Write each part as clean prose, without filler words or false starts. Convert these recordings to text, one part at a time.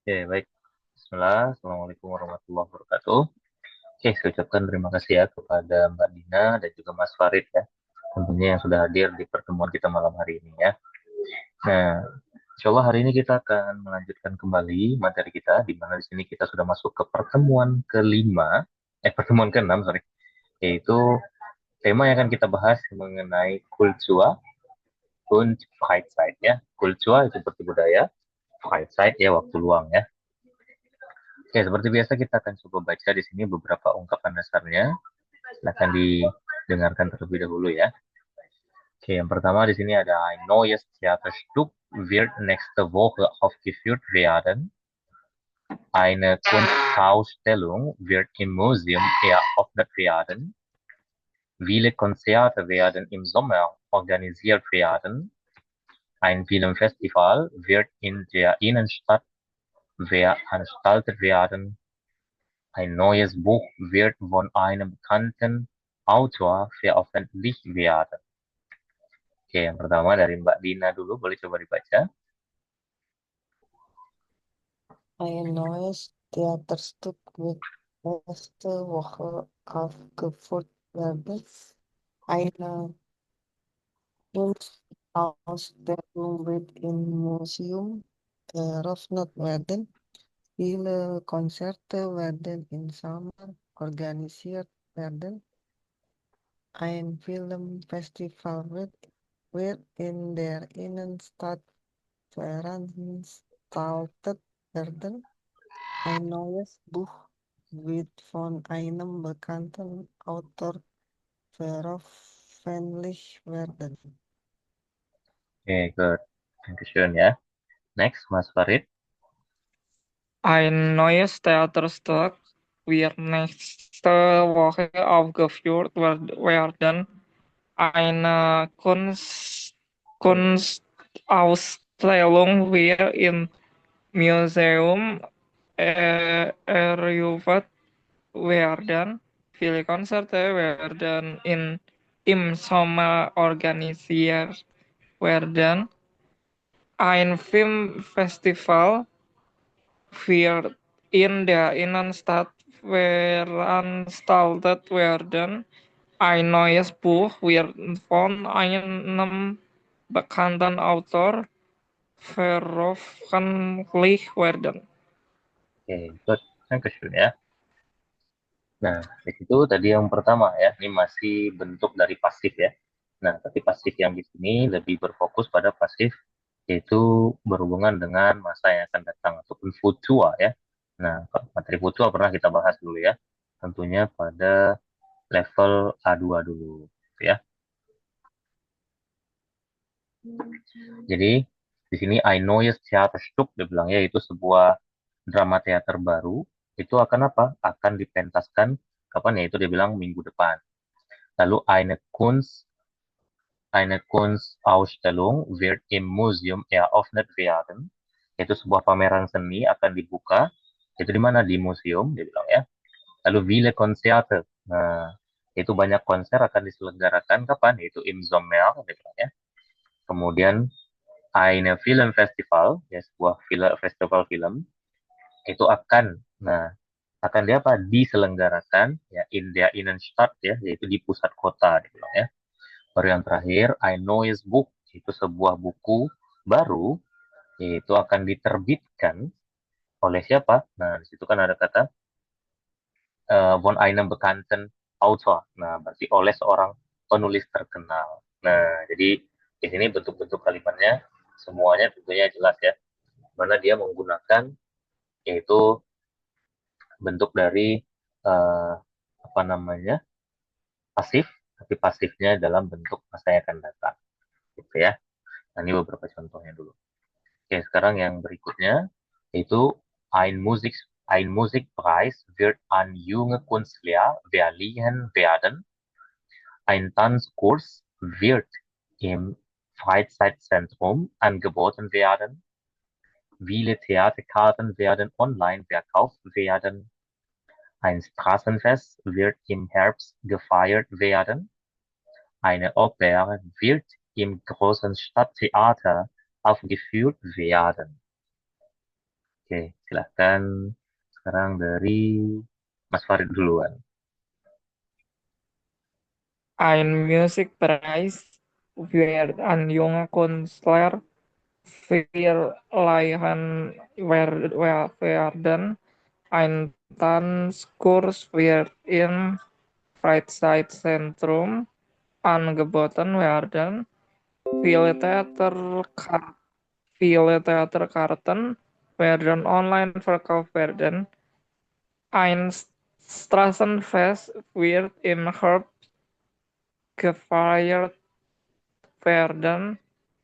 Oke, baik. Bismillah. Assalamualaikum warahmatullahi wabarakatuh. Oke, saya ucapkan terima kasih ya kepada Mbak Dina dan juga Mas Farid ya. Tentunya yang sudah hadir di pertemuan kita malam hari ini ya. Nah, insya Allah hari ini kita akan melanjutkan kembali materi kita, di mana di sini kita sudah masuk ke pertemuan kelima, pertemuan keenam, sorry, yaitu tema yang akan kita bahas mengenai kultur und Freizeit ya. Kultur itu seperti budaya, Freizeit ya waktu luang ya. Oke, seperti biasa kita akan coba baca di sini beberapa ungkapan dasarnya. Silahkan didengarkan terlebih dahulu ya. Oke, yang pertama di sini ada Ein neues Theaterstück wird nächste Woche aufgeführt werden. Eine Kunstausstellung wird im Museum eröffnet werden. Viele Konzerte werden im Sommer organisiert werden. Ein Filmfestival wird in der Innenstadt veranstaltet werden. Ein neues Buch wird von einem bekannten Autor veröffentlicht werden. Oke, yang pertama dari Mbak Dina dulu, boleh coba dibaca. Ein neues Theaterstück wird nächste Woche aufgeführt werden. Eine Kunstausstellung wird im Museum eröffnet werden. Viele Konzerte werden im Sommer organisiert werden. Ein Filmfestival wird in der Innenstadt veranstaltet werden. Ein neues Buch wird von einem bekannten Autor veröffentlicht werden. Oke, good. Dankeschön ya. Next, Mas Farid. Ein neues Theaterstück wird nächste Woche aufgeführt werden. Eine Kunstausstellung wird im Museum eröffnet werden. Viele Konzerte werden im Sommer organisiert werden. Ein Filmfestival wird in der Innenstadt veranstaltet werden. Ein neues Buch wird von einem bekannten Autor veröffentlicht werden. Oke, good. Dankeschön ya. Nah, di situ tadi yang pertama ya, ini masih bentuk dari pasif ya. Nah, tapi pasif yang di sini lebih berfokus pada pasif yaitu berhubungan dengan masa yang akan datang ataupun futua ya. Nah, materi futua pernah kita bahas dulu ya. Tentunya pada level A2 dulu ya. Jadi di sini I Know Yes Theaterstück dia bilang ya itu sebuah drama teater baru itu akan apa? Akan dipentaskan kapan ya? Itu dia bilang minggu depan. Lalu eine Kunstausstellung wird im Museum eröffnet werden. Itu sebuah pameran seni akan dibuka. Itu di mana? Di museum dia bilang ya. Lalu Ville Konzerte. Nah, itu banyak konser akan diselenggarakan kapan? Itu im Sommer dia bilang ya. Kemudian eine Filmfestival, ya sebuah festival film, itu akan dia apa? Diselenggarakan ya in der Innenstadt ya, yaitu di pusat kota dia bilang ya. Baru yang terakhir, ein neues Buch, itu sebuah buku baru, yaitu akan diterbitkan oleh siapa? Nah, di situ kan ada kata von einem bekannten Autor. Nah, berarti oleh seorang penulis terkenal. Nah, jadi di sini bentuk-bentuk kalimatnya semuanya tentunya jelas ya. Mana dia menggunakan yaitu bentuk dari uh, apa namanya pasif, tapi pasifnya dalam bentuk masa yang akan datang, gitu ya. Nah, ini beberapa contohnya dulu. Oke, sekarang yang berikutnya yaitu ein Musik ein Musikpreis wird an junge Künstler verliehen werden. Ein Tanzkurs wird im Freizeitzentrum angeboten werden. Viele Theaterkarten werden online verkauft werden. Ein Straßenfest wird im Herbst gefeiert werden. Eine Oper wird im großen Stadttheater aufgeführt werden. Oke, silahkan sekarang dari Mas Farid duluan. Ein Musikpreis wird an junge Künstler werden. Ein Tanzkurs wird im Freizeitzentrum angeboten werden. Viele Theaterkarten werden online verkauft werden. Ein Straßenfest wird im Herbst gefeiert werden.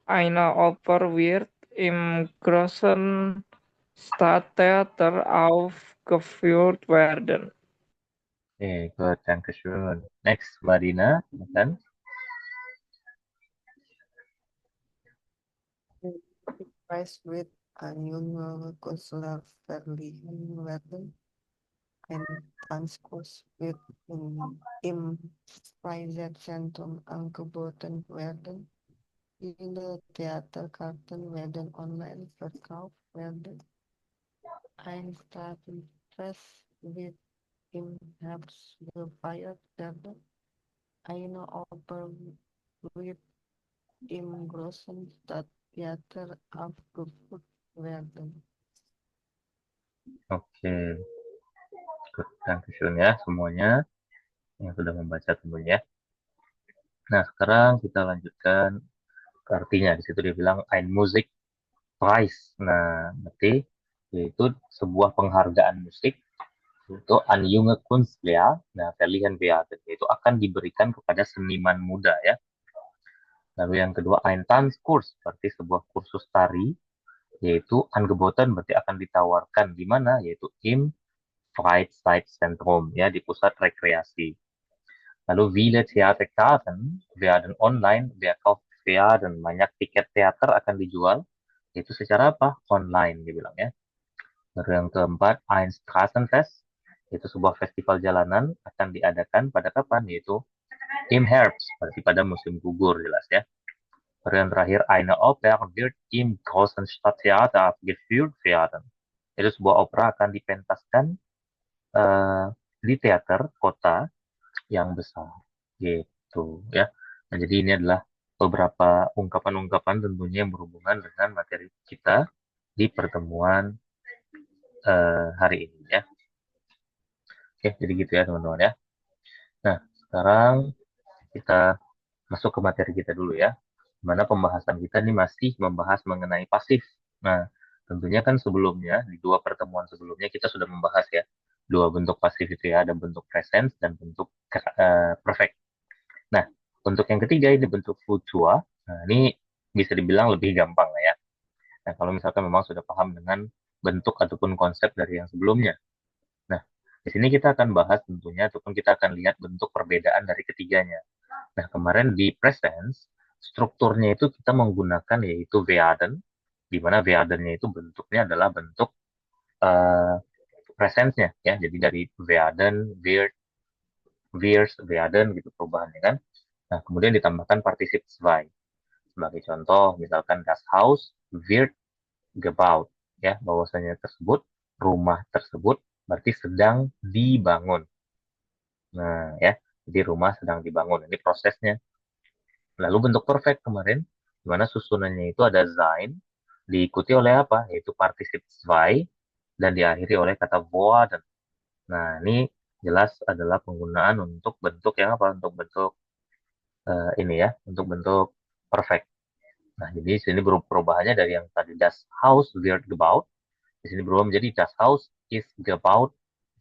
Eine Oper wird im großen Stadttheater aufgeführt werden. Oke, good, Dankeschön. Next, Mbak Dina, silakan. Price with annual Künstler verliehen werden. Ein Tanzkurs wird im Freizeitzentrum angeboten werden. Viele Theaterkarten werden online verkauft werden. Ein Staatenfest wird im Herbst gefeiert werden. Eine Oper wird im großen Stadttheater aufgeführt werden. Oke, good, Dankeschön ya semuanya yang sudah membaca tentunya. Nah, sekarang kita lanjutkan ke artinya. Di situ dia bilang ein Musikpreis. Nah, berarti yaitu sebuah penghargaan musik itu an junge Künstler, nah verliehen werden, yaitu akan diberikan kepada seniman muda ya. Lalu yang kedua ein Tanzkurs, berarti sebuah kursus tari, yaitu angeboten berarti akan ditawarkan di mana, yaitu im Freizeitzentrum ya, di pusat rekreasi. Lalu viele Theaterkarten werden online verkauft werden, banyak tiket teater akan dijual, itu secara apa? Online dibilang ya. Lalu yang keempat, ein Straßenfest, itu sebuah festival jalanan akan diadakan pada kapan? Yaitu im Herbst, berarti pada musim gugur jelas ya. Lalu yang terakhir, eine Oper wird im großen Stadttheater aufgeführt werden. Itu sebuah opera akan dipentaskan eh, di teater kota yang besar gitu ya. Nah, jadi ini adalah beberapa ungkapan-ungkapan tentunya yang berhubungan dengan materi kita di pertemuan hari ini ya. Oke, jadi gitu ya teman-teman ya. Nah, sekarang kita masuk ke materi kita dulu ya. Mana pembahasan kita ini masih membahas mengenai pasif. Nah, tentunya kan sebelumnya, di dua pertemuan sebelumnya kita sudah membahas ya, dua bentuk pasif itu ya, ada bentuk present dan bentuk perfect. Nah, untuk yang ketiga ini bentuk futura. Nah, ini bisa dibilang lebih gampang lah ya. Nah, kalau misalkan memang sudah paham dengan bentuk ataupun konsep dari yang sebelumnya. Nah, di sini kita akan bahas tentunya ataupun kita akan lihat bentuk perbedaan dari ketiganya. Nah, kemarin di presence, strukturnya itu kita menggunakan yaitu werden, di mana werden-nya itu bentuknya adalah bentuk uh, presence-nya ya. Jadi dari werden, wird, wirs, werden gitu perubahannya kan. Nah, kemudian ditambahkan particip zwei. Sebagai contoh, misalkan das Haus wird gebaut ya, bahwasanya tersebut rumah tersebut berarti sedang dibangun. Nah, ya. Jadi rumah sedang dibangun. Ini prosesnya. Lalu bentuk perfect kemarin, di mana susunannya itu ada sein, diikuti oleh apa? Yaitu particip zwei, dan diakhiri oleh kata worden. Nah, ini jelas adalah penggunaan untuk bentuk yang apa? Untuk bentuk ini ya, untuk bentuk perfect. Nah, jadi di sini perubahannya dari yang tadi das Haus wird gebaut, di sini berubah menjadi das Haus ist gebaut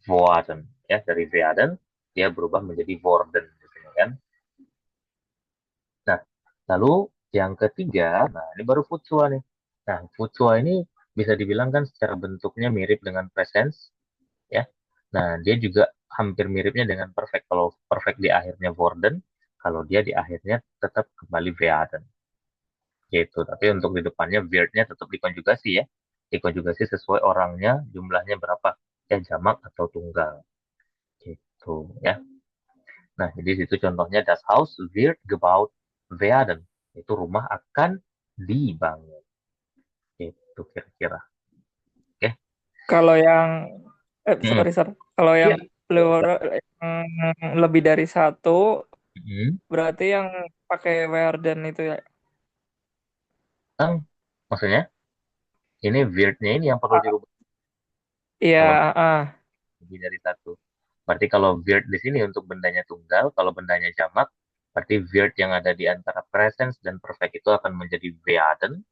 worden. Ya, dari werden dia berubah menjadi worden, gitu kan? Nah, lalu yang ketiga, nah ini baru futsua nih. Nah, futsua ini bisa dibilang kan secara bentuknya mirip dengan presence, ya. Nah, dia juga hampir miripnya dengan perfect. Kalau perfect di akhirnya worden, kalau dia di akhirnya tetap kembali werden. Gitu. Tapi untuk di depannya wird-nya tetap dikonjugasi ya. Dikonjugasi sesuai orangnya, jumlahnya berapa. Ya, jamak atau tunggal. Gitu ya. Nah, jadi situ contohnya das Haus wird gebaut werden. Itu rumah akan dibangun. Itu kira-kira. Oke. Kalau yang Hmm. sorry sorry, kalau yang Iya. plural yang lebih dari satu Hmm. berarti yang pakai were dan itu ya. Kan, maksudnya ini weirdnya ini yang perlu Ah, dirubah iya, kalau ah. lebih dari satu. Berarti kalau weird di sini untuk bendanya tunggal, kalau bendanya jamak, berarti weird yang ada di antara presence dan perfect itu akan menjadi werden,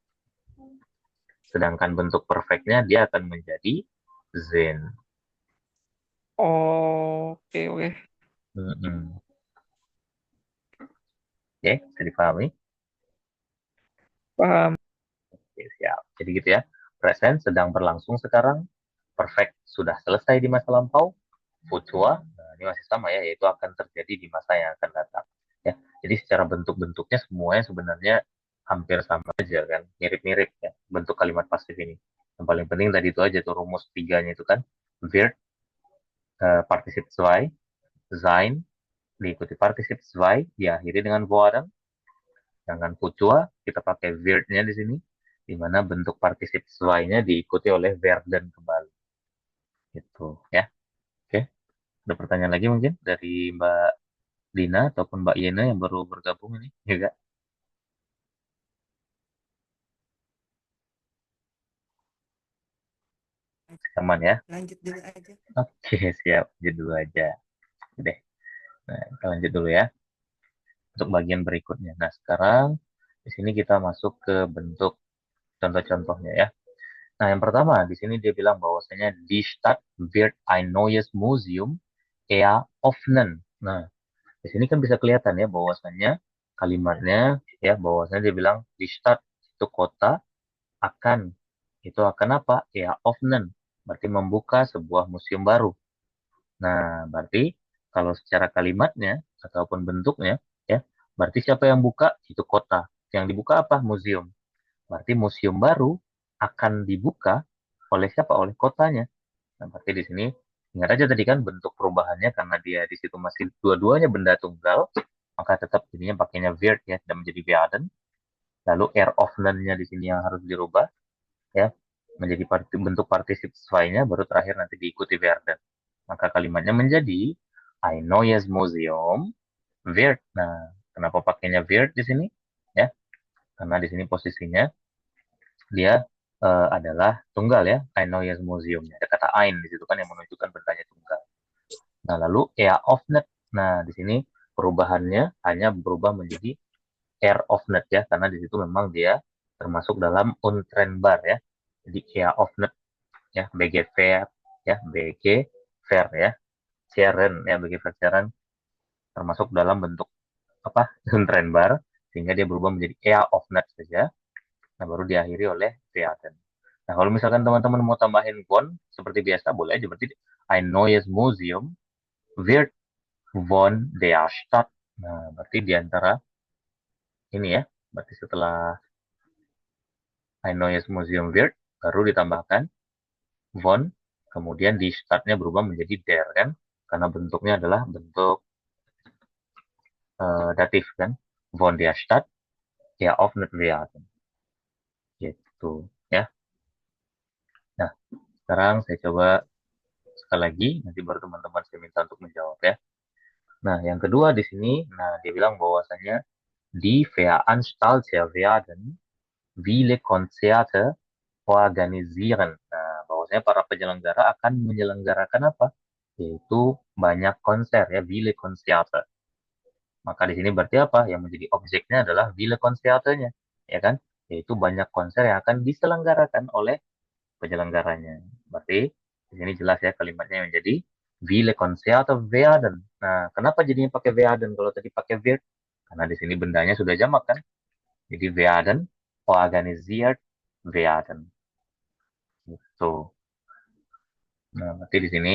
sedangkan bentuk perfectnya dia akan menjadi sind. Oke oke, Mm-mm. Oke, bisa dipahami? paham. Oke, siap. Jadi gitu ya. Present sedang berlangsung sekarang, perfect sudah selesai di masa lampau, future, nah ini masih sama ya, yaitu akan terjadi di masa yang akan datang. Ya, jadi secara bentuk-bentuknya semuanya sebenarnya hampir sama aja kan, mirip-mirip ya bentuk kalimat pasif ini. Yang paling penting tadi itu aja tuh rumus tiganya itu kan, wird, particip zwei, sein, diikuti particip zwei, diakhiri dengan worden. Sedangkan future kita pakai wird-nya di sini, di mana bentuk particip zwei-nya diikuti oleh werden kembali. Gitu ya. Oke, ada pertanyaan lagi mungkin dari Mbak Dina ataupun Mbak Yena yang baru bergabung ini juga. Aman ya. Lanjut dulu aja. Oke, siap. Lanjut dulu aja. Deh. Nah, kita lanjut dulu ya untuk bagian berikutnya. Nah, sekarang di sini kita masuk ke bentuk contoh-contohnya ya. Nah, yang pertama di sini dia bilang bahwasanya die Stadt wird ein neues Museum eröffnen. Nah, di sini kan bisa kelihatan ya bahwasanya kalimatnya ya bahwasanya dia bilang die Stadt itu kota akan itu akan apa? Eröffnen. Berarti membuka sebuah museum baru. Nah, berarti kalau secara kalimatnya ataupun bentuknya, ya, berarti siapa yang buka? Itu kota. Yang dibuka apa? Museum. Berarti museum baru akan dibuka oleh siapa? Oleh kotanya. Nah, berarti di sini ingat aja tadi kan bentuk perubahannya karena dia di situ masih dua-duanya benda tunggal, maka tetap jadinya pakainya wird ya, tidak menjadi werden. Lalu air of nya di sini yang harus dirubah ya menjadi bentuk partisip nya baru terakhir nanti diikuti werden. Maka kalimatnya menjadi ein neues Museum wird. Nah, kenapa pakainya wird di sini? Ya, karena di sini posisinya dia adalah tunggal ya, ein neues Museum. Ada kata ein di situ kan yang menunjukkan bendanya tunggal. Nah, lalu eröffnet. Nah, di sini perubahannya hanya berubah menjadi eröffnet ya, karena di situ memang dia termasuk dalam untrennbar ya. Jadi eröffnet ya, BG Fair ya, BG Fair ya, Sharon ya, BG Fair Sharon termasuk dalam bentuk apa untrennbar sehingga dia berubah menjadi eröffnet saja. Nah, baru diakhiri oleh werden. Nah, kalau misalkan teman-teman mau tambahin von seperti biasa boleh aja berarti ein neues Museum wird von der Stadt. Nah, berarti di antara ini ya, berarti setelah ein neues Museum wird baru ditambahkan von, kemudian di startnya berubah menjadi der kan, karena bentuknya adalah bentuk datif kan, von der Stadt eröffnet werden. Gitu ya. Nah, sekarang saya coba sekali lagi, nanti baru teman-teman saya minta untuk menjawab ya. Nah, yang kedua di sini, nah dia bilang bahwasanya di Veranstalter werden viele Konzerte organisieren. Nah, bahwasanya para penyelenggara akan menyelenggarakan apa? Yaitu banyak konser ya, viele Konzerte. Maka di sini berarti apa? Yang menjadi objeknya adalah viele Konzertenya, ya kan? Yaitu banyak konser yang akan diselenggarakan oleh penyelenggaranya. Berarti di sini jelas ya kalimatnya menjadi viele Konzerte werden. Nah, kenapa jadinya pakai werden kalau tadi pakai wird? Karena di sini bendanya sudah jamak kan? Jadi werden organisiert werden. Gitu. Nah, berarti di sini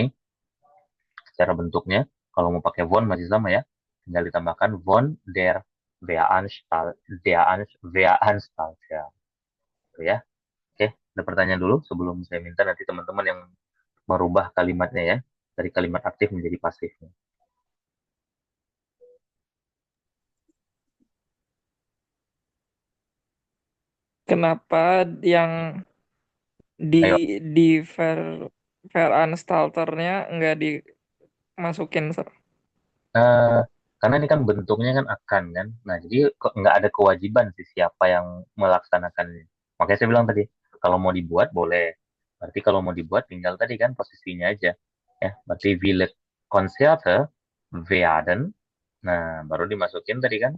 secara bentuknya kalau mau pakai von masih sama ya. Tinggal ditambahkan von der Veranstalt ya. Gitu ya. Oke, ada pertanyaan dulu sebelum saya minta nanti teman-teman yang merubah kalimatnya ya dari kalimat aktif menjadi pasif. Kenapa yang di Ayo. di Veranstalternya nggak dimasukin, Sir. Eh, karena ini kan bentuknya kan akan kan. Nah, jadi kok nggak ada kewajiban sih siapa yang melaksanakannya. Makanya saya bilang tadi, kalau mau dibuat boleh. Berarti kalau mau dibuat tinggal tadi kan posisinya aja. Ya, berarti will Konzerte werden. Nah, baru dimasukin tadi kan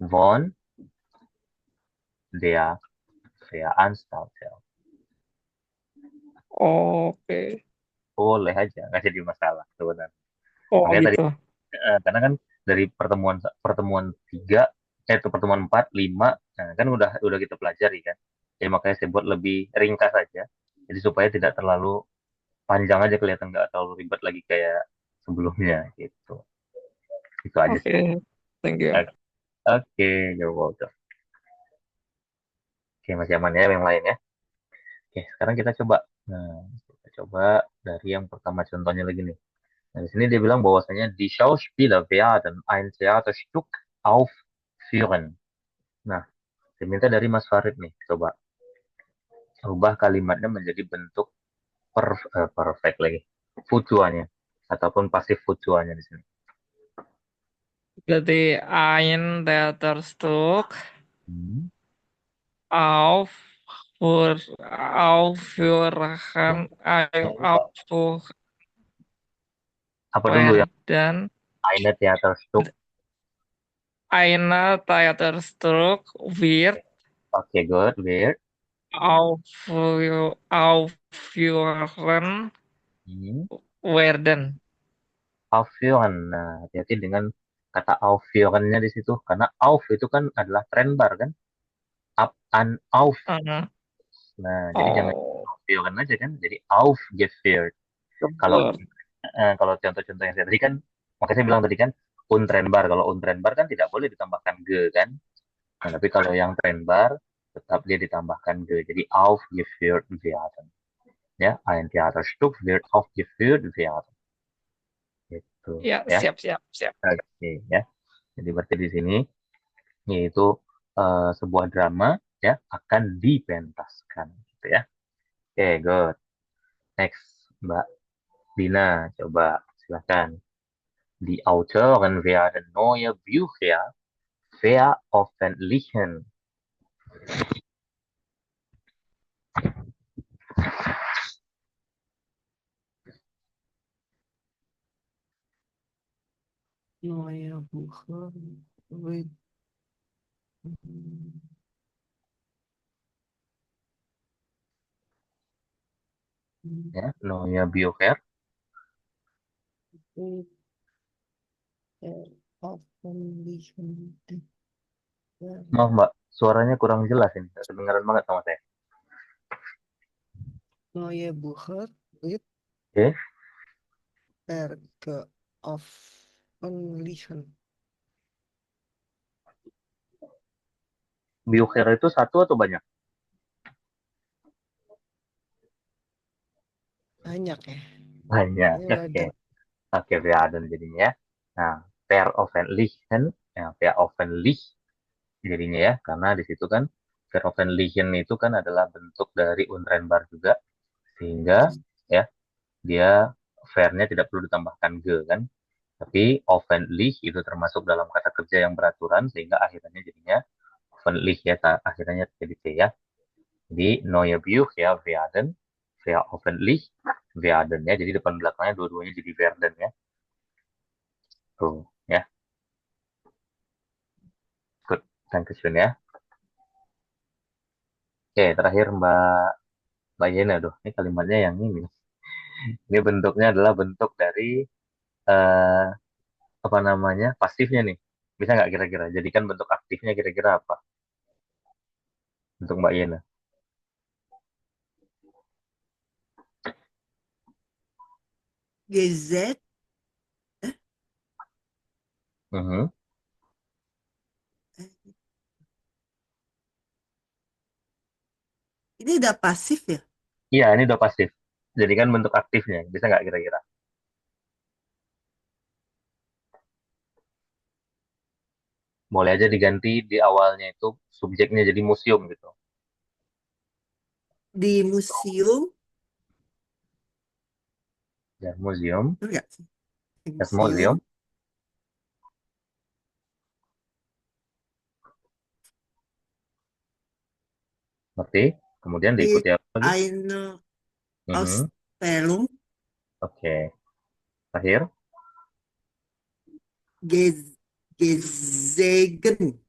von der Veranstalter. Oke. Boleh aja, nggak jadi masalah sebenarnya. Oh Makanya tadi gitu. karena kan dari pertemuan pertemuan tiga itu pertemuan empat lima nah, kan udah kita pelajari kan. Jadi makanya saya buat lebih ringkas aja. Jadi supaya tidak terlalu panjang aja kelihatan nggak terlalu ribet lagi kayak sebelumnya gitu. Itu aja sih. Oke. Thank you. Oke, you're welcome. Oke, masih aman ya yang lain ya. Oke, sekarang kita coba. Nah, kita coba dari yang pertama contohnya lagi nih. Nah, di sini dia bilang bahwasanya die Schauspieler werden ein Theaterstück aufführen. Nah, saya minta dari Mas Farid nih, coba ubah kalimatnya menjadi bentuk perfect lagi, futuanya ataupun pasif futuanya di sini. Berarti ein Theaterstück Hmm. auf aufführen aufführen Apa dulu yang dan eine Theaterstück? eine Theaterstück wird Oke, good, weird. aufführen Hmm. werden. Aufführen. Nah, hati-hati dengan kata aufführen-nya di situ karena auf itu kan adalah trennbar kan, up and auf. Mhm. Nah, jadi jangan Oh, aufführen aja kan, jadi aufgeführt. Kalau betul. kalau contoh-contoh yang saya tadi kan, makanya saya bilang tadi kan, untrennbar. Kalau untrennbar kan tidak boleh ditambahkan ge kan. Nah, tapi kalau yang trennbar, tetap dia ditambahkan ge. Jadi aufgeführt werden. Ya, ein Theaterstück wird aufgeführt werden. Gitu. Ya, Ya, siap, siap, siap. oke ya. Jadi berarti di sini, yaitu sebuah drama ya akan dipentaskan. Gitu ya. Oke, good. Next, Mbak Dina, coba silakan. Die Autoren werden neue Bücher veröffentlichen. Neue Buche with mm, Ya, neue Bücher. with veröffentlichen Maaf Mbak, suaranya kurang jelas ini. Nggak kedengaran banget sama saya. neue Buche with Oke, veröffentlichen. Bücher itu satu atau banyak? Banyak ya. Banyak. Ini Oke, wadah. oke, werden jadinya ya. Nah, veröffentlichen, ya, veröffentlich jadinya ya, karena di situ kan veröffentlichen itu kan adalah bentuk dari Untrennbar juga, sehingga ya dia vernya tidak perlu ditambahkan ge kan. Tapi offenlich itu termasuk dalam kata kerja yang beraturan sehingga akhirnya jadinya offenlich ya, akhirnya jadi T ya. Jadi neue Bücher werden, offenlich werden ya. Jadi depan belakangnya dua-duanya jadi werden ya. Tuh ya. Good. Dankeschön ya. Oke, terakhir Mbak Yena, doh. Ini kalimatnya yang ini. Ini bentuknya adalah bentuk dari eh, apa namanya pasifnya nih. Bisa nggak kira-kira? Jadikan bentuk aktifnya kira-kira apa untuk Mbak Yena? GZ. Mhm. Ini udah pasif ya? Iya, ini udah pasif. Jadikan bentuk aktifnya. Bisa nggak kira-kira? Boleh aja diganti di awalnya itu subjeknya jadi museum gitu. Di museum, Das Museum. betul nggak sih? Di Das museum, Museum. Ngerti? Kemudian ist diikuti apa lagi? eine Mhm. Ausstellung Oke. Terakhir. ges gesehen,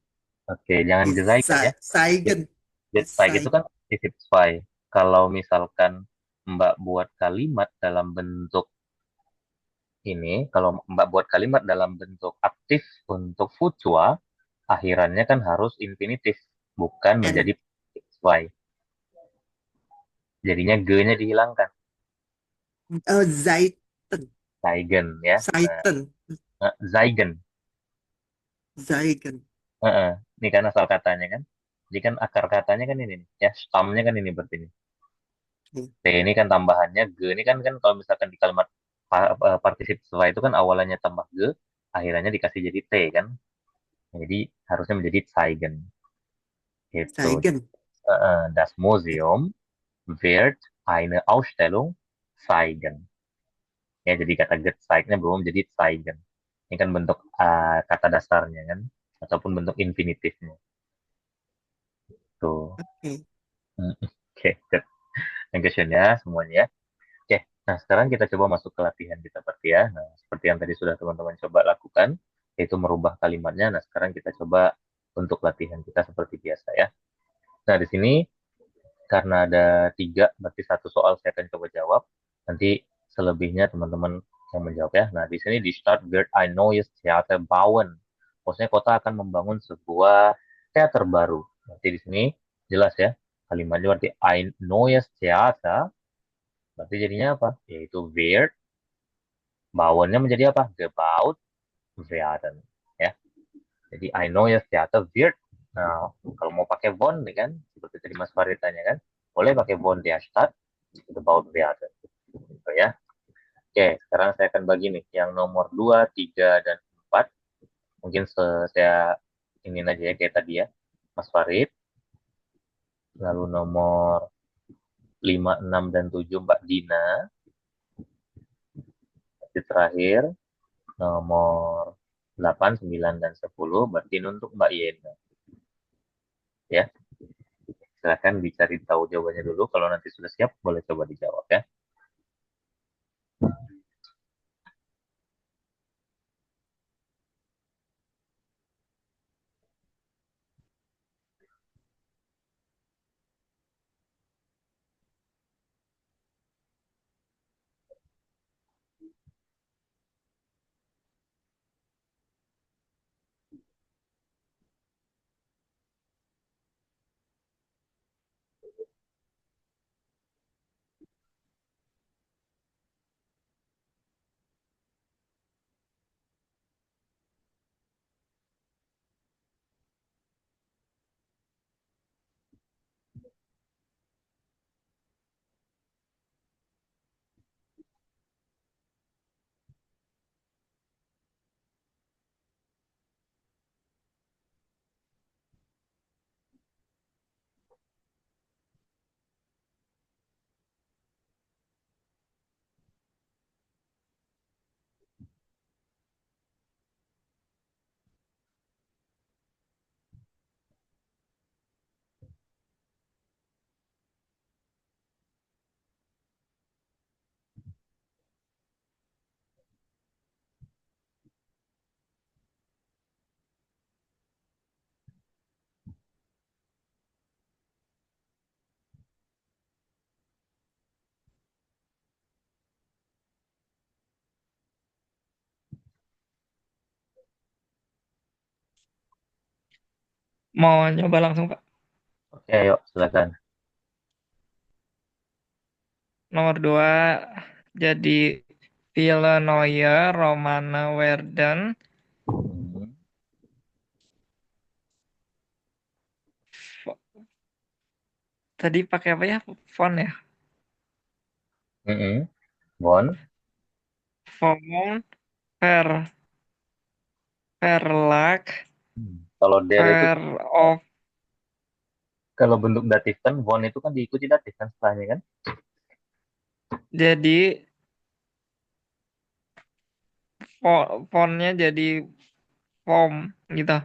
Oke, jangan gezeigen ya. zeigen, Gezeig itu kan gezeigen. aktif zwei. Kalau misalkan Mbak buat kalimat dalam bentuk ini, kalau Mbak buat kalimat dalam bentuk aktif untuk futua, akhirannya kan harus infinitif, bukan menjadi N, zwei. Jadinya ge-nya dihilangkan. Zeiten, Zeigen ya. Zeiten, Zeigen. zeigen. Heeh. Ini kan asal katanya kan. Jadi kan akar katanya kan ini nih. Ya, stamnya kan ini berarti ini. T ini kan tambahannya, ge ini kan kalau misalkan di kalimat partisip setelah itu kan awalannya tambah ge, akhirannya dikasih jadi T kan. Jadi harusnya menjadi Zeigen. Gitu. Zeigen. Das Museum wird eine Ausstellung zeigen. Ya, jadi kata gezeignya belum jadi Zeigen. Ini kan bentuk kata dasarnya kan, ataupun bentuk infinitifnya. Tuh. Oke. Oke, good. Thank you, Shun, ya semuanya. Oke, nah sekarang kita coba masuk ke latihan kita berarti ya. Nah, seperti yang tadi sudah teman-teman coba lakukan, yaitu merubah kalimatnya. Nah, sekarang kita coba untuk latihan kita seperti biasa ya. Nah, di sini karena ada tiga, berarti satu soal saya akan coba jawab. Nanti selebihnya teman-teman yang menjawab ya. Nah, di sini di start wird ein neues Theater bauen. Maksudnya kota akan membangun sebuah teater baru. Berarti di sini jelas ya. Kalimatnya berarti ein neues Theater. Berarti jadinya apa? Yaitu wird. Bauannya menjadi apa? Gebaut werden. Ya. Jadi ein neues Theater wird. Nah, kalau mau pakai von, nih kan, seperti tadi Mas Farid tanya kan, boleh pakai von der Stadt, gebaut werden. Gitu ya. Oke, sekarang saya akan bagi nih, yang nomor 2, 3, dan 4. Mungkin saya ini aja ya, kayak tadi ya, Mas Farid. Lalu nomor 5, 6, dan 7, Mbak Dina. Nanti terakhir, nomor 8, 9, dan 10 berarti untuk Mbak Yena. Ya, silahkan dicari tahu jawabannya dulu. Kalau nanti sudah siap, boleh coba dijawab ya. Mau nyoba langsung, Kak. Oke, ayo silakan. Nomor 2 jadi Villa Neue Romana Werden. Hmm. Fo- Tadi pakai apa ya? Font ya? Hmm. Bon. Font ver Verlag Kalau der itu ver of Kalau bentuk datif kan von itu kan diikuti datif kan setelahnya kan? Jadi fontnya jadi form gitu.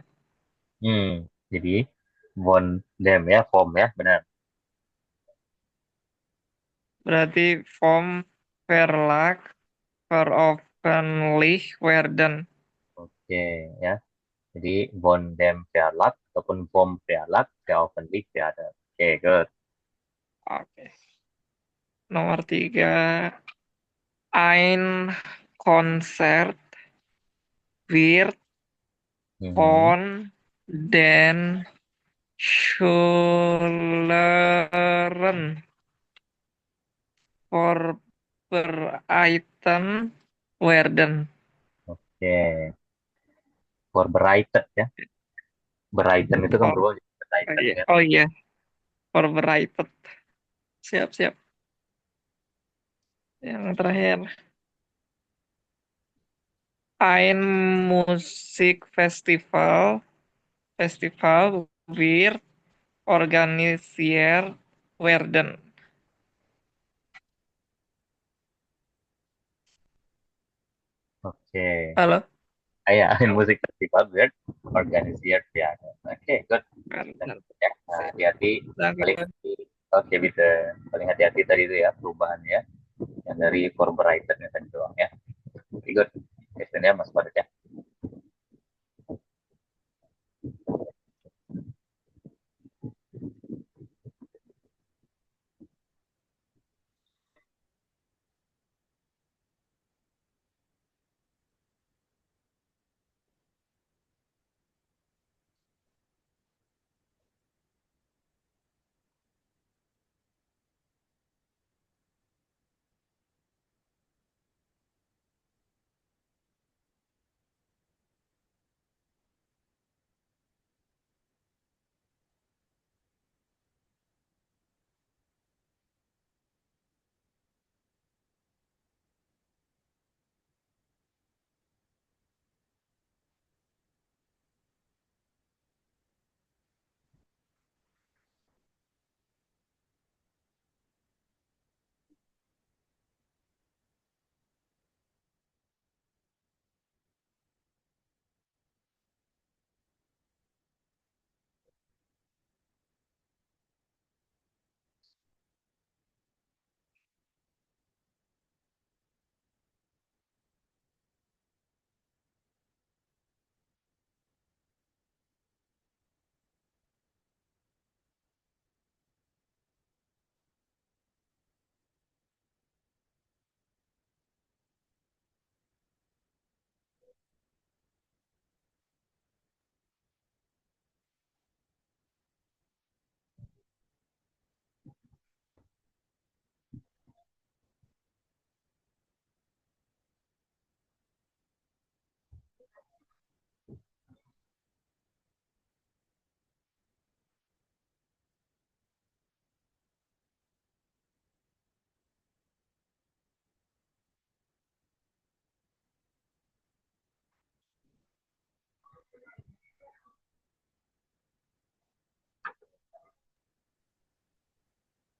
Jadi von dem ya, form ya, benar. Berarti form verlag veroffenlich werden. Oke ya. Jadi von dem Verlag ataupun vom Verlag veröffentlicht werden. Oke, good. Oke. Nomor 3. Ein Konzert wird Mhm. von den Schülern vorbereitet werden. Oke, vorbereitet ya. Bereiten itu kan Oh, berubah jadi bereiten iya. ya. Oh iya, vorbereitet. Siap, siap. Yang terakhir, ein Musikfestival wird organisiert werden. Oke. Halo? Ah, ya, ein Musikfestival wird organisiert werden. Oke, good. Werden. Ya, nah, Sip. hati-hati. Paling Danke. oke bisa paling hati-hati tadi itu ya perubahannya yang dari vorbereiten tadi doang ya. Oke, good. Questionnya Mas Padat ya.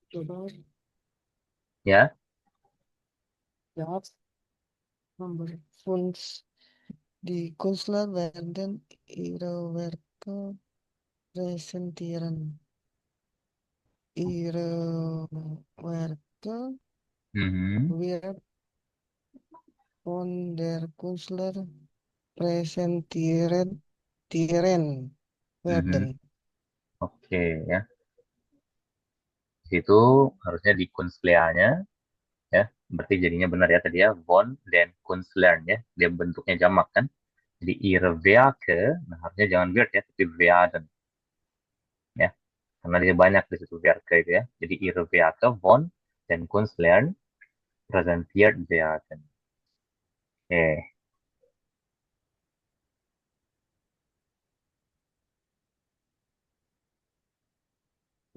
Coba Ya. jawab nomor Kunst di Kunstler werden ihre Werke präsentieren. Ihre Werke Mhm. wird von der Künstler präsentiert Mhm. werden. Oke ya. Di situ harusnya di Kunstleanya ya. Berarti jadinya benar ya tadi ya. Von dan Kunstlern ya. Dia bentuknya jamak kan. Jadi ihre Werke, nah harusnya jangan wird ya, tapi werden ya. Karena dia banyak di situ Werke itu ya. Jadi ihre Werke von dan Kunstlern präsentiert werden. Oke.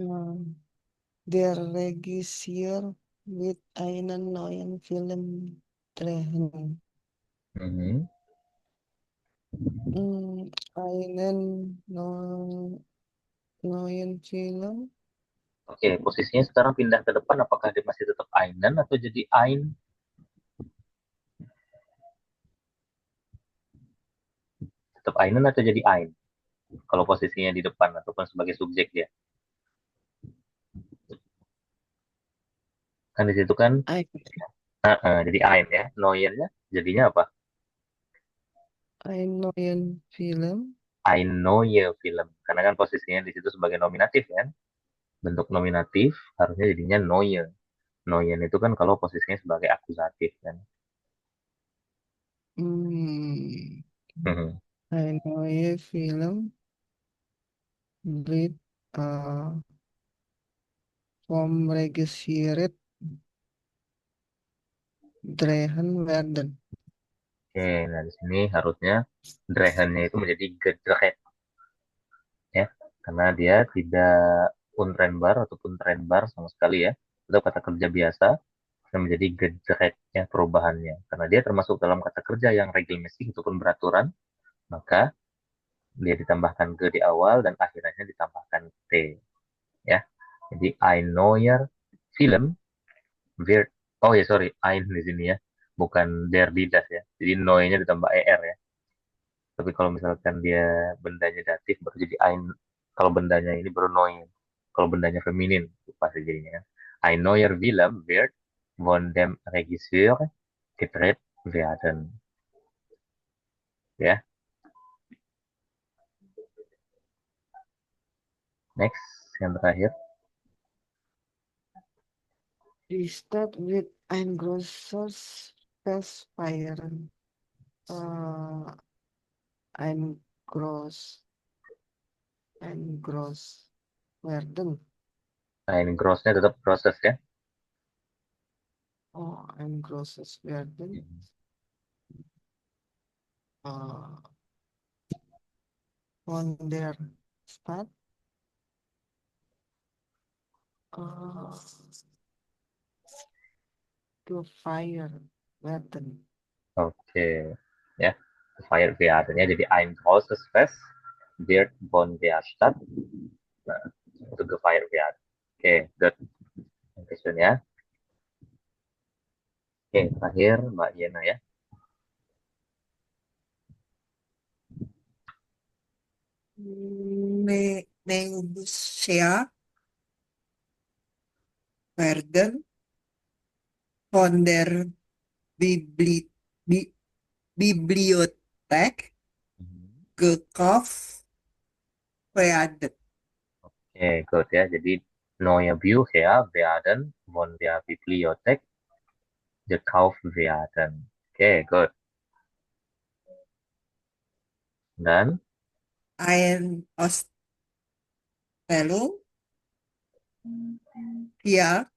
Nah, der Regisseur wird einen neuen Film drehen. Mhm. Einen neuen neuen Film. Oke, posisinya sekarang pindah ke depan, apakah dia masih tetap einen atau jadi ein? Tetap einen atau jadi ein? Kalau posisinya di depan ataupun sebagai subjek dia. Kan di situ kan, Ein, jadi ein ya. Neuennya jadinya apa? ein neuen Film. Ein neue Film. Karena kan posisinya di situ sebagai nominatif kan. Bentuk nominatif harusnya jadinya neue. Neuen itu kan kalau posisinya sebagai akusatif kan. Hmm, Mhm. ein neue Film wird äh, vom Regisseur drehen werden. Oke, nah di sini harusnya drehennya itu menjadi gedret ya. Karena dia tidak untrennbar ataupun trennbar sama sekali ya. Itu kata kerja biasa yang menjadi gedret ya perubahannya. Karena dia termasuk dalam kata kerja yang regelmäßig ataupun beraturan, maka dia ditambahkan ge di awal dan akhirnya ditambahkan t ya. Jadi ein neuer Film wird, oh ya sorry, ein di sini ya, bukan der Didas ya. Jadi noe-nya ditambah er ya. Tapi kalau misalkan dia bendanya datif baru jadi ein. Kalau bendanya ini baru noe. Kalau bendanya feminin pasti jadinya kan. Ein neuer Film wird von dem Regisseur gedreht werden. Ya, next yang terakhir. Die Stadt wird ein großes Fest feiern. Äh, ein groß, ein groß werden. Nah, ini grossnya tetap proses ya. Oh, ein großes werden. Äh, von der Stadt äh, gefeiert werden. Oke, ya. Gefeiert werden ya. Jadi ein großes Fest wird von der Stadt, nah, itu gefeiert werden. Oke, good. Question ya. Oke, terakhir Mbak Yena ya. Neugustia werden von der Bibli Bi Bibliothek Mhm. gekauft werden. Oke, good ya. Jadi neue Bücher werden von der Bibliothek gekauft werden. Oke, good. Dan Ein Ostello hier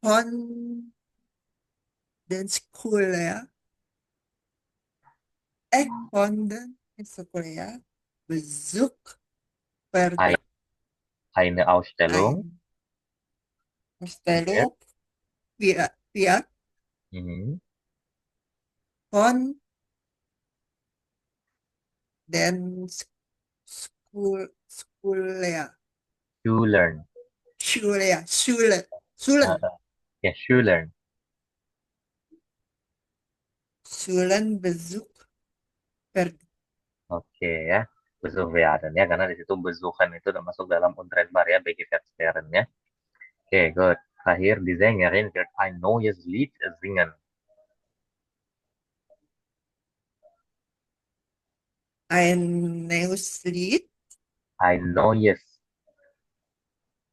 von den Schüler, von den Schüler besucht werden. ein- eine Ausstellung Ein wird, Ostello hier mhm, von den Schüler, Schülern, Schüler, äh, Schüler, ya Schülern. Schülern besucht werden. Oke ya, besuch werden ya, karena di situ besuchen itu termasuk dalam Untrennbar ya, bagi Versteren ya. Oke, good. Terakhir, die Sängerin wird ein neues Lied singen. Ein neues Lied, Ein neues.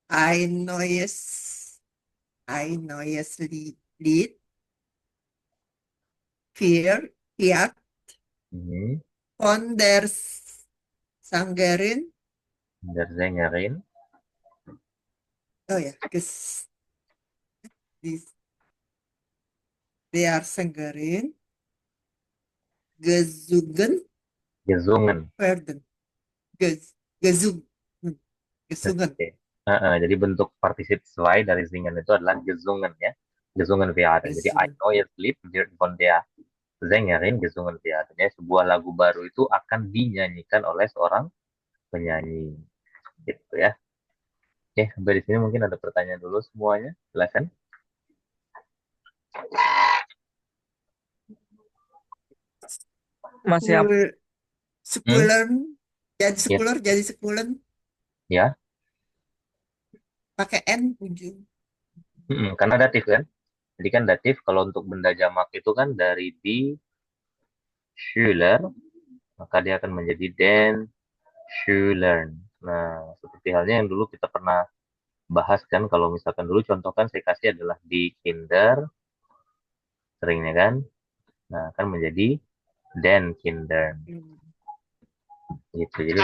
ein neues, ein neues Lied für Mhm. von der Sängerin, Der Sängerin oh ja, die- der Sängerin gesungen gesungen. werden. Gesungen, gesungen. Oke. Jadi bentuk partisip zwei dari singen itu adalah gesungen ya. Gesungen werden. Jadi ein Gesungen. neues Lied wird von der Sängerin gesungen werden ya. Sebuah lagu baru itu akan dinyanyikan oleh seorang penyanyi. Gitu ya. Oke, sampai di sini mungkin ada pertanyaan dulu semuanya. Silakan. Masih apa? Sepul- Hmm, Sepulen. Jadi ya, sepuler, jadi sepulen. ya. Pakai N ujung. Karena datif kan. Jadi kan datif kalau untuk benda jamak itu kan dari die Schüler, maka dia akan menjadi den Schülern. Nah, seperti halnya yang dulu kita pernah bahas kan, kalau misalkan dulu contoh kan saya kasih adalah di Kinder, seringnya kan. Nah, akan menjadi den Kindern. Hmm. Gitu. Jadi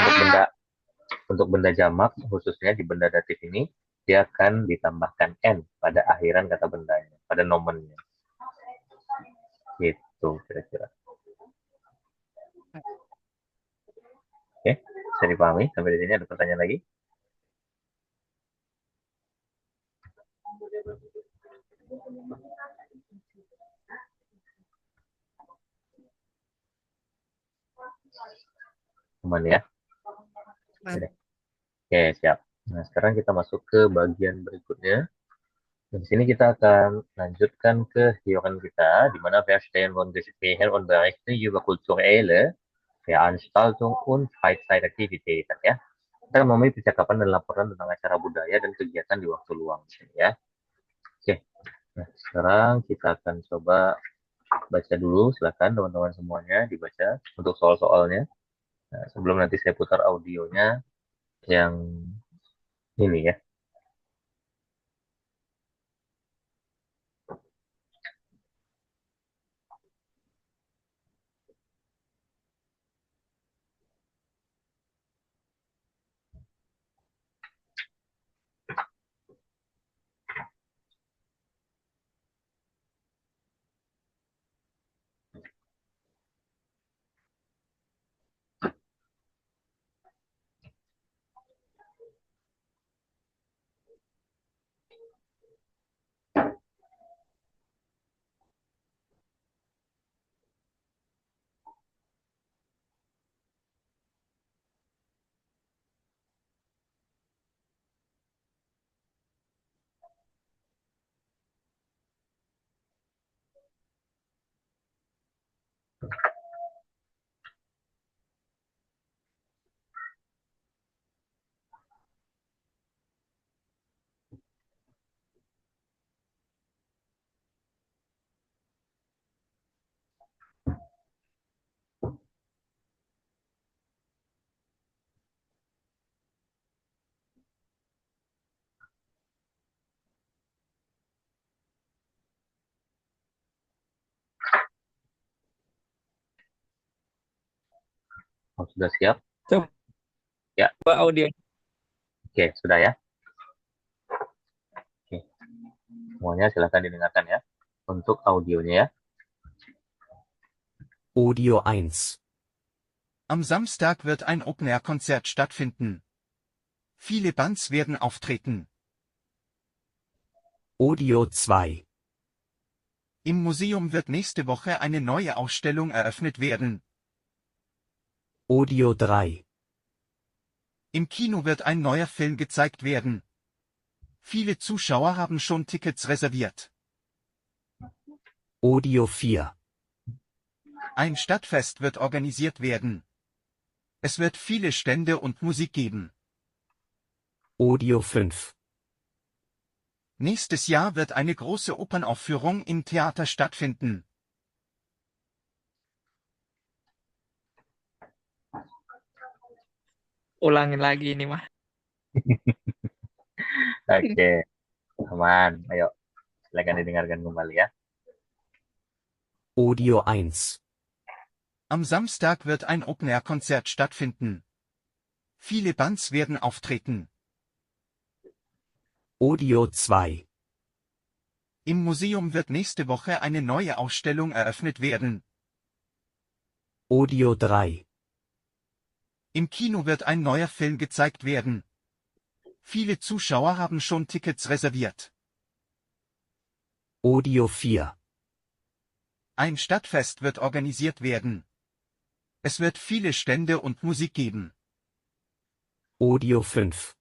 untuk benda jamak khususnya di benda datif ini dia akan ditambahkan n pada akhiran kata bendanya, pada nomennya. Gitu kira-kira. Oke, bisa dipahami sampai di sini ada pertanyaan lagi? Aman ya? Oke, Man. deh. Oke, siap. Nah, sekarang kita masuk ke bagian berikutnya. Di sini kita akan lanjutkan ke hioran kita, di mana Verstehen von Gesprächen und Berichten über kulturelle Veranstaltung und Freizeitaktivitäten ya. Kita akan memilih percakapan dan laporan tentang acara budaya dan kegiatan di waktu luang di sini ya. Oke, nah sekarang kita akan coba baca dulu, silakan teman-teman semuanya dibaca untuk soal-soalnya. Nah, sebelum nanti saya putar audionya yang ini ya. Oh, sudah siap? Coba Ya, audio. oke, sudah ya. Oke, semuanya silakan didengarkan ya. Untuk audionya ya. Audio 1. Am Samstag wird ein Open-Air-Konzert stattfinden. Viele Bands werden auftreten. Audio 2. Im Museum wird nächste Woche eine neue Ausstellung eröffnet werden. Audio 3. Im Kino wird ein neuer Film gezeigt werden. Viele Zuschauer haben schon Tickets reserviert. Audio 4. Ein Stadtfest wird organisiert werden. Es wird viele Stände und Musik geben. Audio 5. Nächstes Jahr wird eine große Opernaufführung im Theater stattfinden. Ulangin lagi ini mah. Oke, aman. Ayo, silakan didengarkan kembali ya. Audio 1. Am Samstag wird ein Open-Air-Konzert stattfinden. Viele Bands werden auftreten. Audio 2. Im Museum wird nächste Woche eine neue Ausstellung eröffnet werden. Audio 3. Im Kino wird ein neuer Film gezeigt werden. Viele Zuschauer haben schon Tickets reserviert. Audio 4. Ein Stadtfest wird organisiert werden. Es wird viele Stände und Musik geben. Audio 5.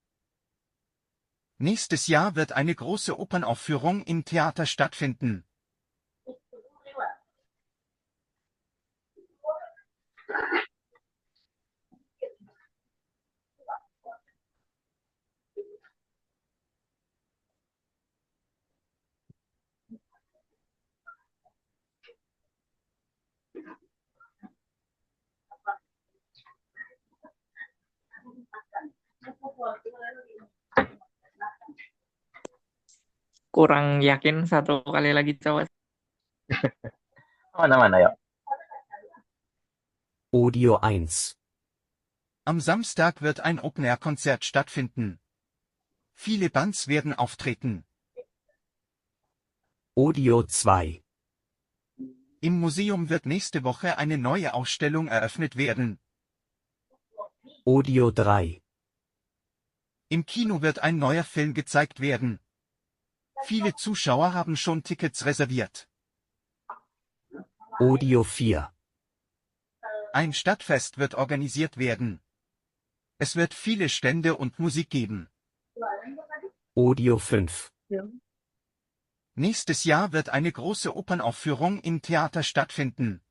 Nächstes Jahr wird eine große Opernaufführung im Theater stattfinden. Kurang yakin, satu kali lagi coba. Mana-mana yuk. Audio 1. Am Samstag wird ein Open-Air-Konzert stattfinden. Viele Bands werden auftreten. Audio 2. Im Museum wird nächste Woche eine neue Ausstellung eröffnet werden. Audio 3. Im Kino wird ein neuer Film gezeigt werden. Viele Zuschauer haben schon Tickets reserviert. Audio 4. Ein Stadtfest wird organisiert werden. Es wird viele Stände und Musik geben. Audio 5. Nächstes Jahr wird eine große Opernaufführung im Theater stattfinden.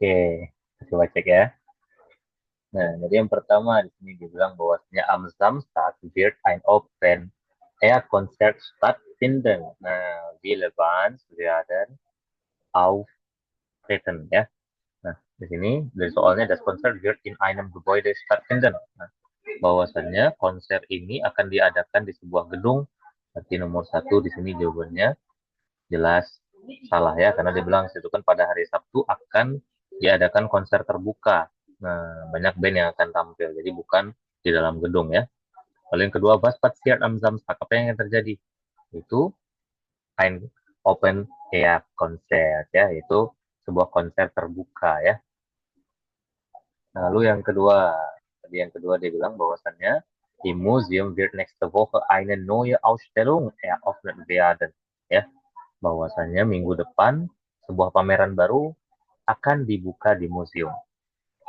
Oke, coba cek ya. Nah, jadi yang pertama di sini dibilang bahwasanya am Samstag wird ein Open Air Konzert stattfinden. Nah, viele Bands werden auftreten ya. Nah, di sini dari soalnya das Konzert wird in einem Gebäude stattfinden. Nah, bahwasannya konser ini akan diadakan di sebuah gedung. Berarti nomor satu di sini jawabannya jelas salah ya, karena dia bilang situ kan pada hari Sabtu akan diadakan konser terbuka. Nah, banyak band yang akan tampil, jadi bukan di dalam gedung ya. Lalu yang kedua, was passiert am Samstag? Apa yang terjadi? Itu ein open air konser ya, itu sebuah konser terbuka ya. Lalu yang kedua, tadi yang kedua dia bilang bahwasannya im Museum wird nächste Woche eine neue Ausstellung eröffnet werden ya, bahwasannya minggu depan sebuah pameran baru akan dibuka di museum.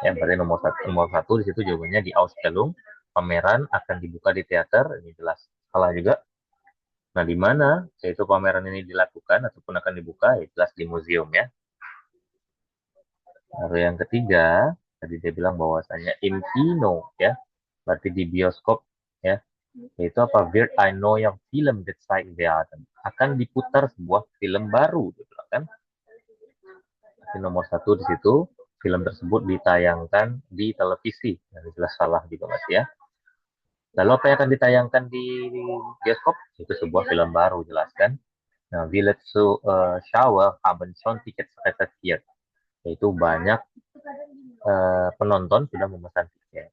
Ya, berarti nomor satu di situ jawabannya di Ausstellung, pameran akan dibuka di teater, ini jelas salah juga. Nah, di mana yaitu pameran ini dilakukan ataupun akan dibuka, ya jelas di museum ya. Lalu yang ketiga, tadi dia bilang bahwasanya im Kino ya, berarti di bioskop ya. Yaitu apa? Wird ein neuer Film gezeigt werden. Akan diputar sebuah film baru, gitu kan? Jadi nomor satu di situ, film tersebut ditayangkan di televisi. Nah, jelas salah juga Mas ya. Lalu apa yang akan ditayangkan di bioskop? Itu sebuah film baru, jelas kan? Nah, Village Shower haben schon Tickets reserviert. Yaitu banyak penonton sudah memesan tiket.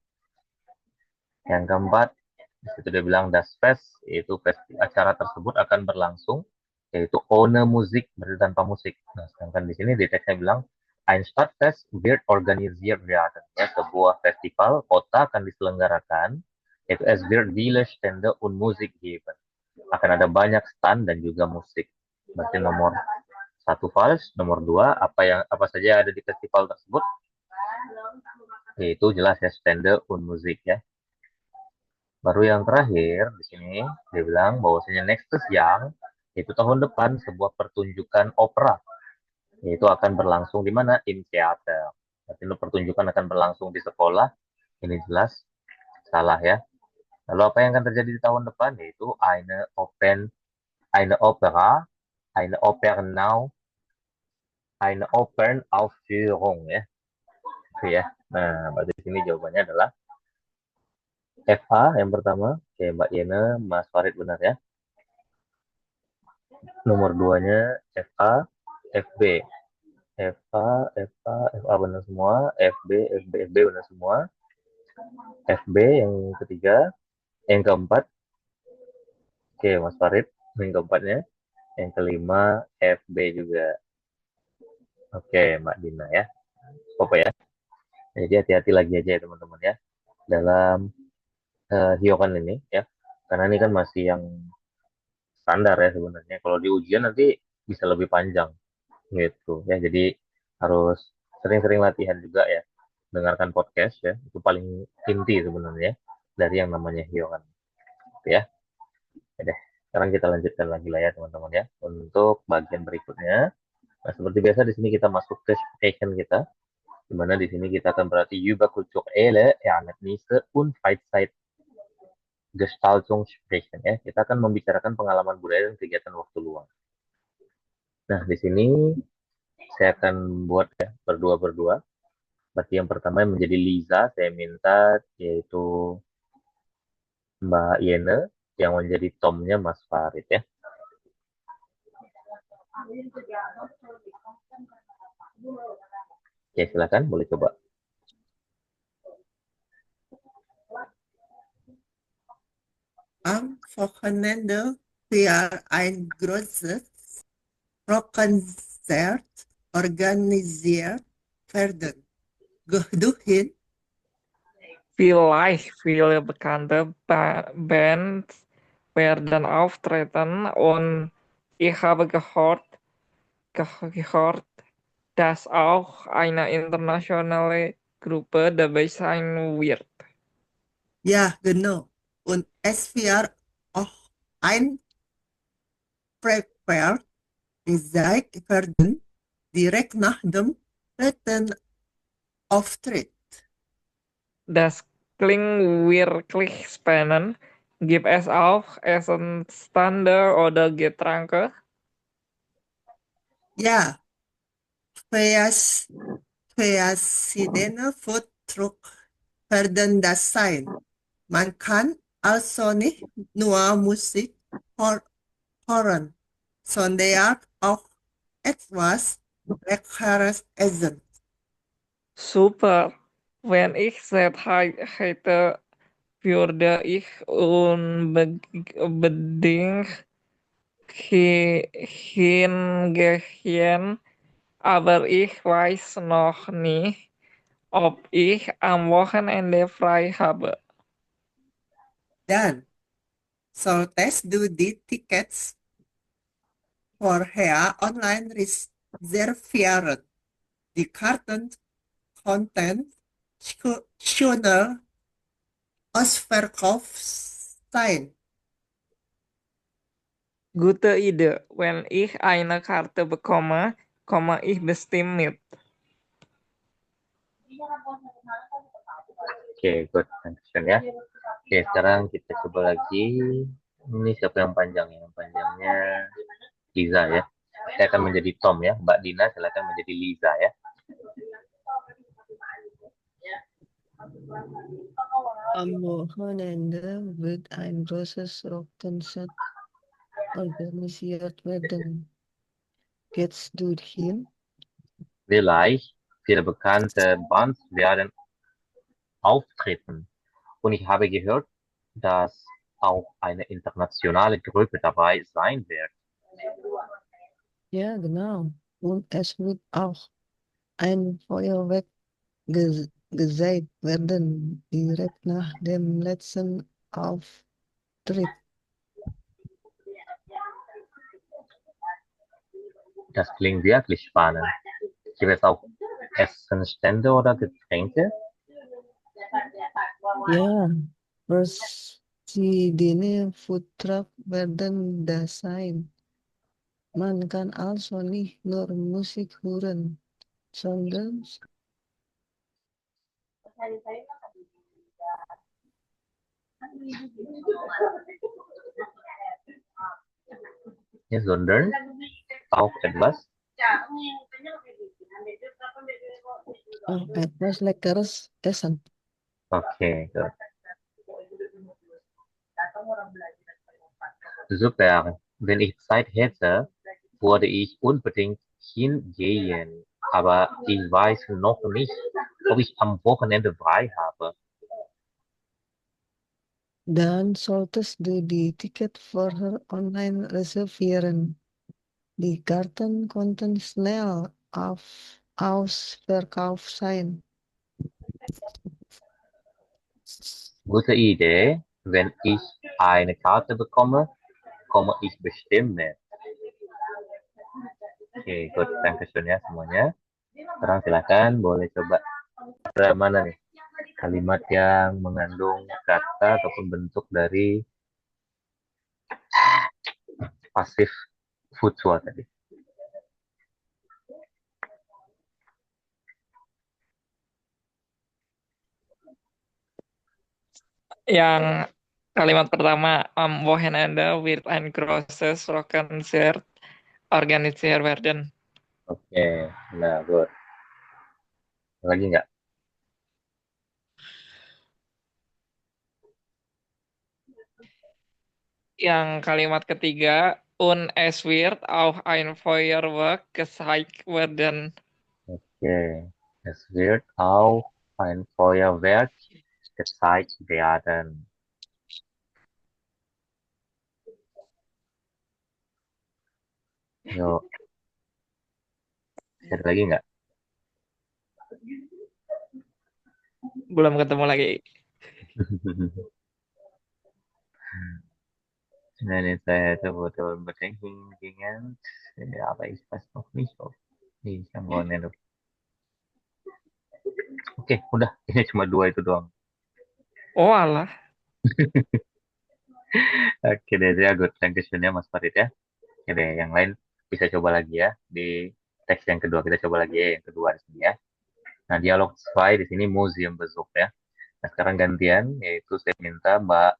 Yang keempat, di situ dia bilang Das Fest, yaitu acara tersebut akan berlangsung, yaitu ohne Musik, berarti tanpa musik. Nah, sedangkan di sini di teksnya bilang Ein Stadtfest wird organisiert werden. Ya, sebuah festival kota akan diselenggarakan, yaitu es wird viele Stände und Musik geben. Akan ada banyak stand dan juga musik. Berarti nomor satu false, nomor dua apa saja ada di festival tersebut, yaitu jelas ya Stände und Musik ya. Baru yang terakhir di sini dia bilang bahwasanya next yang itu tahun depan sebuah pertunjukan opera yaitu akan berlangsung di mana in theater. Berarti pertunjukan akan berlangsung di sekolah. Ini jelas salah ya. Lalu apa yang akan terjadi di tahun depan yaitu eine Opera, eine Opernau, eine Opernaufführung ya. Itu ya. Nah, berarti di sini jawabannya adalah FA yang pertama. Oke, Mbak Yena, Mas Farid benar ya. Nomor duanya FA, FB. FA benar semua. FB benar semua. FB yang ketiga. Yang keempat. Oke, Mas Farid. Yang keempatnya. Yang kelima, FB juga. Oke, Mbak Dina ya. Apa ya? Jadi hati-hati lagi aja ya teman-teman ya. Dalam hiokan ini ya. Karena ini kan masih yang standar ya sebenarnya. Kalau di ujian nanti bisa lebih panjang gitu ya. Jadi harus sering-sering latihan juga ya. Dengarkan podcast ya. Itu paling inti sebenarnya dari yang namanya hiokan. Gitu ya. Oke deh. Sekarang kita lanjutkan lagi lah ya teman-teman ya. Untuk bagian berikutnya. Nah, seperti biasa di sini kita masuk ke session kita. Di mana di sini kita akan berarti über kulturelle Ereignisse und Freizeit Gestaltung sprechen ya. Kita akan membicarakan pengalaman budaya dan kegiatan waktu luang. Nah, di sini saya akan buat ya berdua-berdua. Berarti yang pertama yang menjadi Liza, saya minta yaitu Mbak Yene, yang menjadi Tomnya Mas Farid ya. Oke, silakan boleh coba. Am Wochenende wird ein großes Rockkonzert organisiert werden. Gehduhin, Vielleicht viele bekannte Bands werden auftreten und ich habe gehört, dass auch eine internationale Gruppe dabei sein wird. ja, genau. Und es wird auch ein Prepare gezeigt werden, direkt nach dem dritten Auftritt. Das klingt wirklich spannend. Gibt es auch Essenstände oder Getränke? Ja, verschiedene Foodtruck werden das sein. Man kann also nicht nur Musik hören, sondern auch etwas Leckeres essen. Super. Wenn ich Zeit hätte, würde ich unbedingt hingehen, aber ich weiß noch nicht, ob ich am Wochenende frei habe. Dann solltest du die Tickets vorher online reservieren. Die Karten konnten schneller ausverkauft sein. Gute Idee. Wenn ich eine Karte bekomme, komme ich bestimmt mit. Oke, good. Lanjutkan ya. Oke, sekarang kita coba lagi. Ini siapa yang panjang ya? Yang panjangnya Liza ya. Saya akan menjadi Tom ya. Mbak Dina silakan menjadi Liza ya. Am Wochenende wird ein großes Rockkonzert organisiert werden. Gehst du hin? Vielleicht viele bekannte Bands werden auftreten. Und ich habe gehört, dass auch eine internationale Gruppe dabei sein wird. Ja, genau. Und es wird auch ein Feuerwerk gezeigt werden, direkt nach dem letzten Auftritt. Das klingt wirklich spannend. Gibt es auch Essenstände oder Getränke? Ja, verschiedene Foodtruck werden da sein. Man kann also nicht nur Musik hören, sondern Ja, sondern auch etwas. auch etwas Leckeres essen. Okay, gut. Super. Wenn ich Zeit hätte, würde ich unbedingt hingehen. Aber ich weiß noch nicht, ob ich am Wochenende frei habe. Dann solltest du die Ticket vorher online reservieren. Die Karten konnten schnell ausverkauft sein. Gute Idee. Wenn ich eine Karte bekomme, komme ich bestimmt mit. Oke, good. Dankeschön ya semuanya. Sekarang silakan boleh coba ke mana nih? Kalimat yang mengandung kata ataupun bentuk dari pasif futsal tadi. Yang kalimat pertama, am Wochenende wird ein großes Rockkonzert organisiert werden. Oke, nah good. Lagi nggak? Yang kalimat ketiga, und es wird auch ein Feuerwerk gezeigt werden. Oke, es wird auch ein Feuerwerk gezeigt werden. Yuk, ada lagi nggak? Belum ketemu lagi. Nein, jetzt hätte wurde bedenken gingen, aber ich weiß noch nicht, ob ich am Wochenende. Oke, udah. Ini cuma dua itu doang. Oh alah. Oke deh, ya good. Dankeschön ya Mas Farid ya. Oke deh, yang lain bisa coba lagi ya di teks yang kedua. Kita coba lagi ya yang kedua di sini ya. Nah, dialog 2 di sini museum Besuch ya. Nah, sekarang gantian, yaitu saya minta Mbak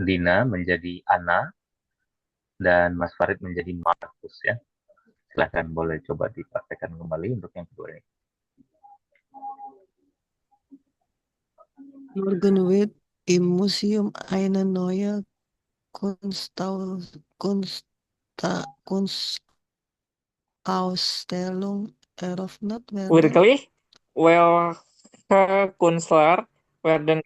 Dina menjadi Ana dan Mas Farid menjadi Markus ya. Silahkan boleh coba dipraktekkan kembali untuk yang kedua ini. Morgen wird im Museum eine neue Kunstausstellung eröffnet werden. Wirklich? Welche Künstler werden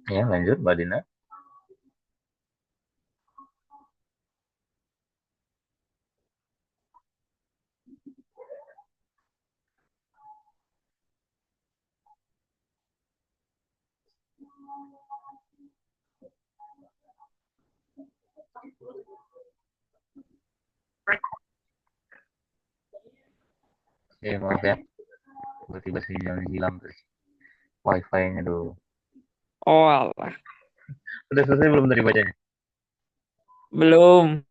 Ya, lanjut Mbak Dina. Maaf ya, tiba-tiba sinyalnya hilang terus. Wifi-nya dulu. Oh alah. Udah selesai belum tadi bacanya? Belum.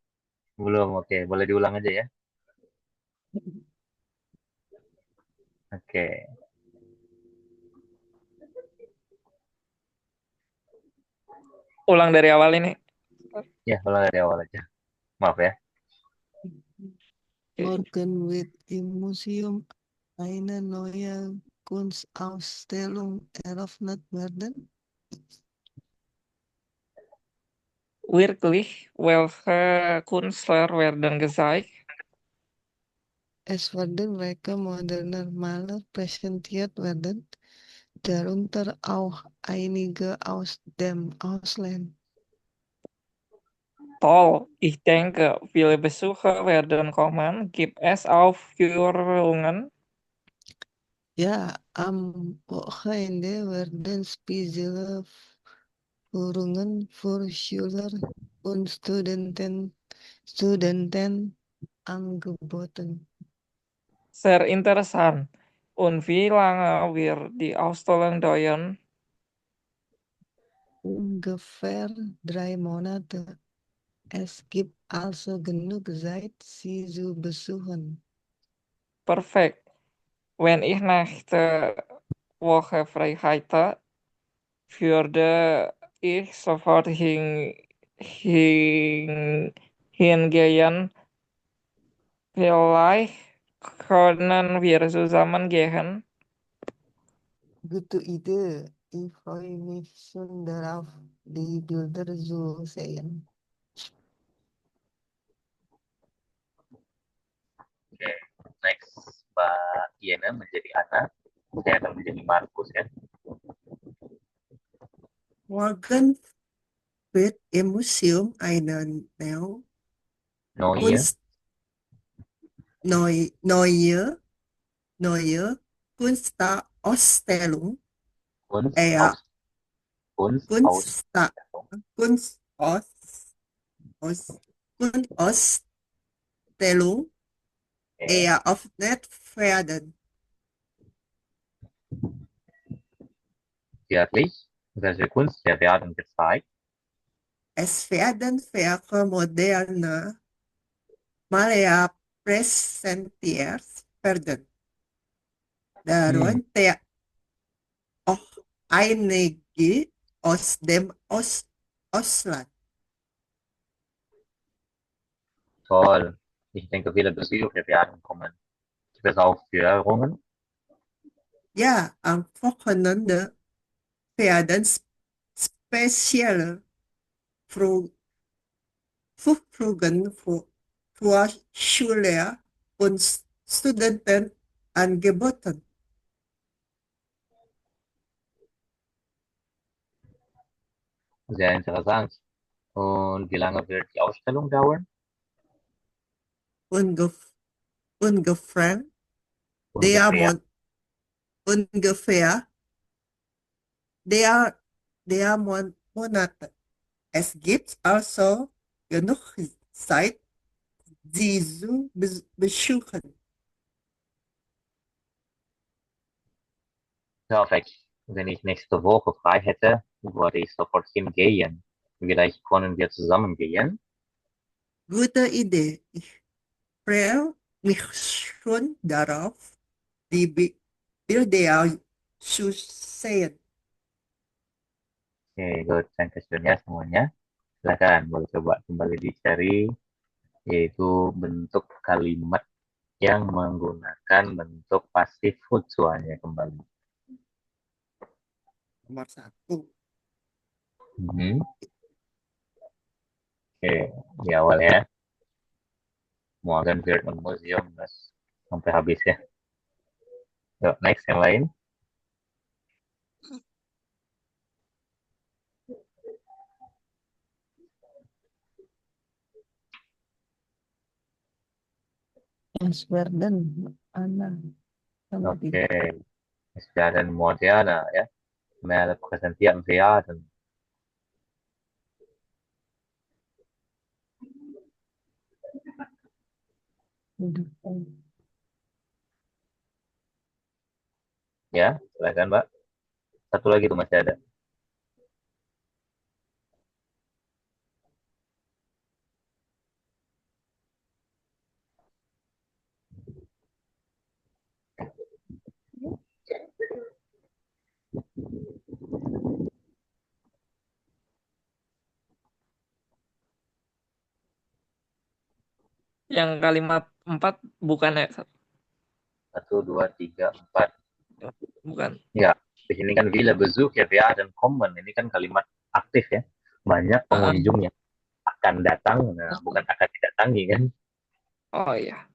Belum, oke. Boleh diulang aja ya. Oke. Ulang dari awal ini. Ya, ulang dari awal aja. Maaf ya. Morgen wird im Museum eine neue Kunstausstellung eröffnet werden. Wirklich, welche Künstler werden gezeigt? Es werden Werke moderner Maler präsentiert werden, darunter auch einige aus dem Ausland. Toll, ich denke, viele Besucher werden kommen. Gibt es Aufführungen? Ja, am Wochenende werden spezielle Führungen für Schüler und Studenten angeboten. Sehr interessant. Und wie lange wird die Ausstellung dauern? Ungefähr 3 Monate. Es gibt also genug Zeit, sie zu besuchen. Perfekt. Wenn ich nächste Woche frei hätte, würde ich sofort hingehen. Vielleicht können wir zusammen gehen. Gute Idee. Ich freue mich schon darauf, die Bilder zu sehen. Oke. Next, Mbak Iena menjadi Ana. Saya akan menjadi Markus ya. Morgen wird im Museum eine Noie, Kunst, neue Kunstausstellung, Kunst, ja, Kunst, Kunsta, Kunst, Kunstausstellung eröffnet werden. Wirklich, welche Kunstwerke werden gezeigt? Es werden Werke moderner Maler präsentiert werden, darunter auch einige aus dem Ausland. Toll. Ich denke, viele Besucher werden kommen. Gibt es Aufführungen? Ja, am Wochenende werden spezielle Führungen für Schüler und Studenten angeboten. Sehr interessant. Und wie lange wird die Ausstellung dauern? Ungef ungefähr, der Ungefähr. Mon ungefähr der Monate. Es gibt also genug Zeit, sie zu besuchen. Perfekt. Wenn ich nächste Woche frei hätte, würde ich sofort hingehen. Vielleicht können wir zusammen gehen. Gute Idee. Ich freue mich schon darauf, die Bilder zu sehen. Oke, good. Thank you ya semuanya. Silakan, boleh coba kembali dicari, yaitu bentuk kalimat yang menggunakan bentuk pasif futsuanya kembali. Nomor 1. Mhm. Oke, di awal ya. Morgan Vietnam Museum sampai habis ya. Yuk, next yang lain. Es werden Anna Oke, es werden moderner, ja. Mehr präsentiert werden. Ya, silakan Mbak. Satu lagi tuh masih ada. Yang kalimat 4 bukan ya? 1, 2, 3, 4. Bukan. Ya, di sini kan Wille Besuch ya, werden kommen. Ini kan kalimat aktif ya. Banyak pengunjung yang akan datang, nah, bukan akan didatangi kan. Oh iya.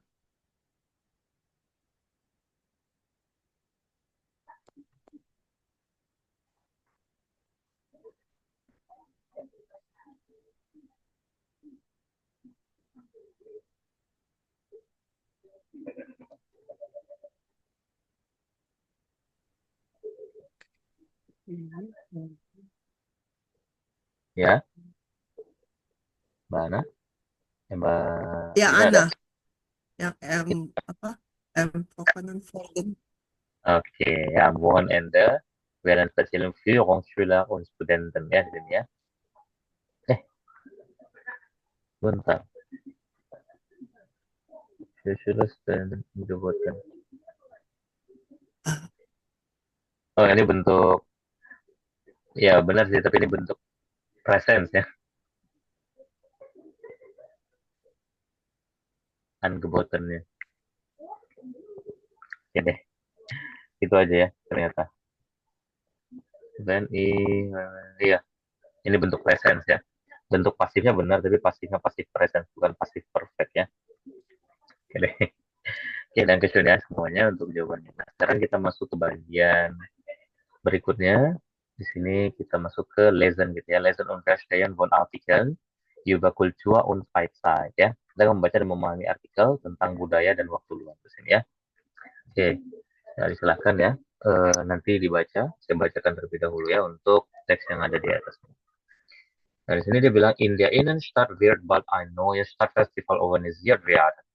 Ya, mana? Mbak Ya, Ina ada? Ana. Yang Empfohlen folgen. Oke, am Wochenende werden spezielle Führungsschüler und Studenten ya di sini ya. Bentar. Schüler Studenten Studenten. Oh, ini bentuk, ya benar sih, tapi ini bentuk presence ya. Angebotennya. Oke deh, itu aja ya ternyata. Dan iya, ini bentuk presence ya. Bentuk pasifnya benar, tapi pasifnya pasif presence, bukan pasif perfect ya. Oke deh. Oke, dan ya semuanya untuk jawabannya. Nah, sekarang kita masuk ke bagian berikutnya. Di sini kita masuk ke lesson gitu ya. Lesson on Verstehen von Artikeln über Kultur und Freizeit ya. Kita membaca dan memahami artikel tentang budaya dan waktu luang di sini ya. Oke, nah, silakan ya. Nanti dibaca. Saya bacakan terlebih dahulu ya untuk teks yang ada di atas. Nah, di sini dia bilang, in der Innenstadt wird bald ein neues Stadtfestival organisiert werden.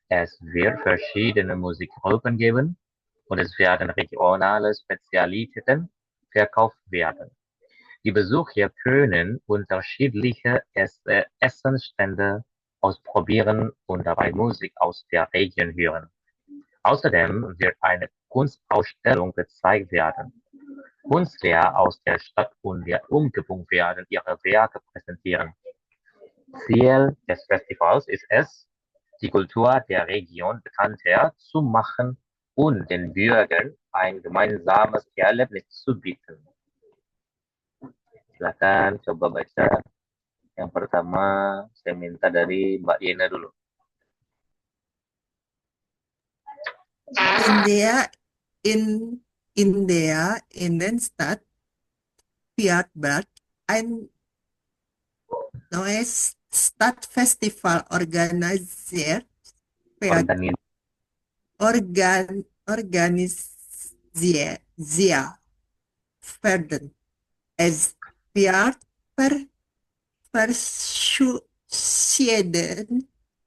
Es wird verschiedene Musikgruppen geben und es werden regionale Spezialitäten verkauft werden. Die Besucher können unterschiedliche Essensstände ausprobieren und dabei Musik aus der Region hören. Außerdem wird eine Kunstausstellung gezeigt werden. Künstler aus der Stadt und der Umgebung werden ihre Werke präsentieren. Ziel des Festivals ist es, die Kultur der Region bekannter zu machen und den Bürgern ein gemeinsames Erlebnis zu bieten. Silakan coba baca. Yang pertama saya minta dari Mbak Yena dulu. In der Innenstadt wird bald ein neues Stadtfestival organisiert werden. Es wird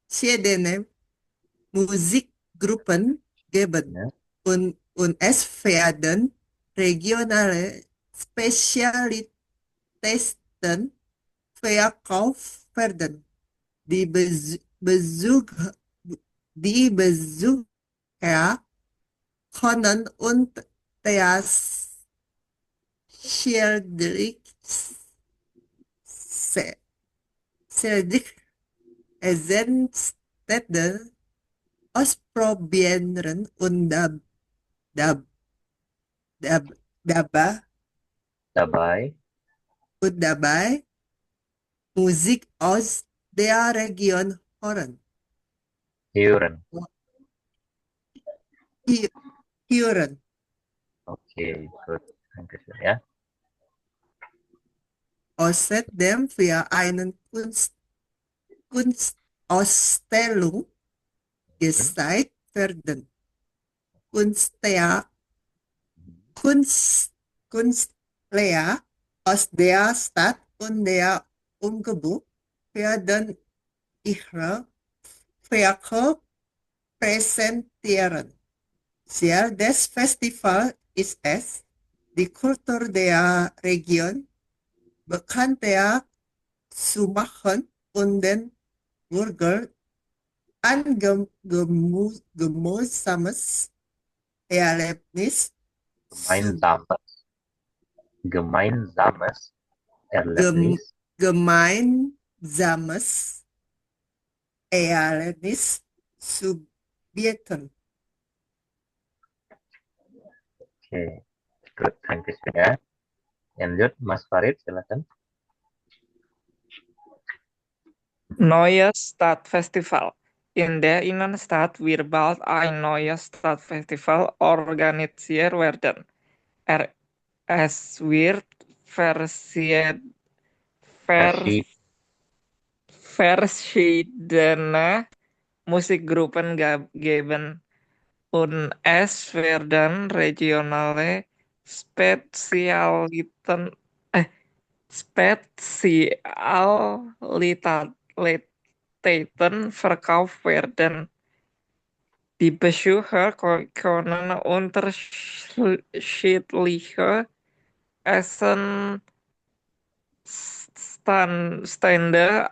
verschiedene Musikgruppen geben Ya. und es werden regionale Spezialitäten verkauft werden. Die Besucher können unterschiedlich Essensstände ausprobieren und dabei Musik aus der Region hören. Hören. Oke, good. Dankeschön ya. Außerdem für eine Kunstausstellung gezeigt werden. Künstler aus der Stadt und der Umgebung werden ihre Werke präsentieren. Ziel des Festivals ist es, die Kultur der Region bekannter zu machen und den Bürgern ein gemeinsames Erlebnis Gemeinsames Erlebnis Erlebnis Subjekten. Oke, good. Thank you ya. Lanjut, Mas Farid, silakan. Neue Stadtfestival. In der Innenstadt wird bald ein neues Stadtfestival organisiert werden. Es wird Versi- verschiedene Musikgruppen geben und es werden regionale Spezialitäten verkauft werden. Die Besucher können unterschiedliche Essenstände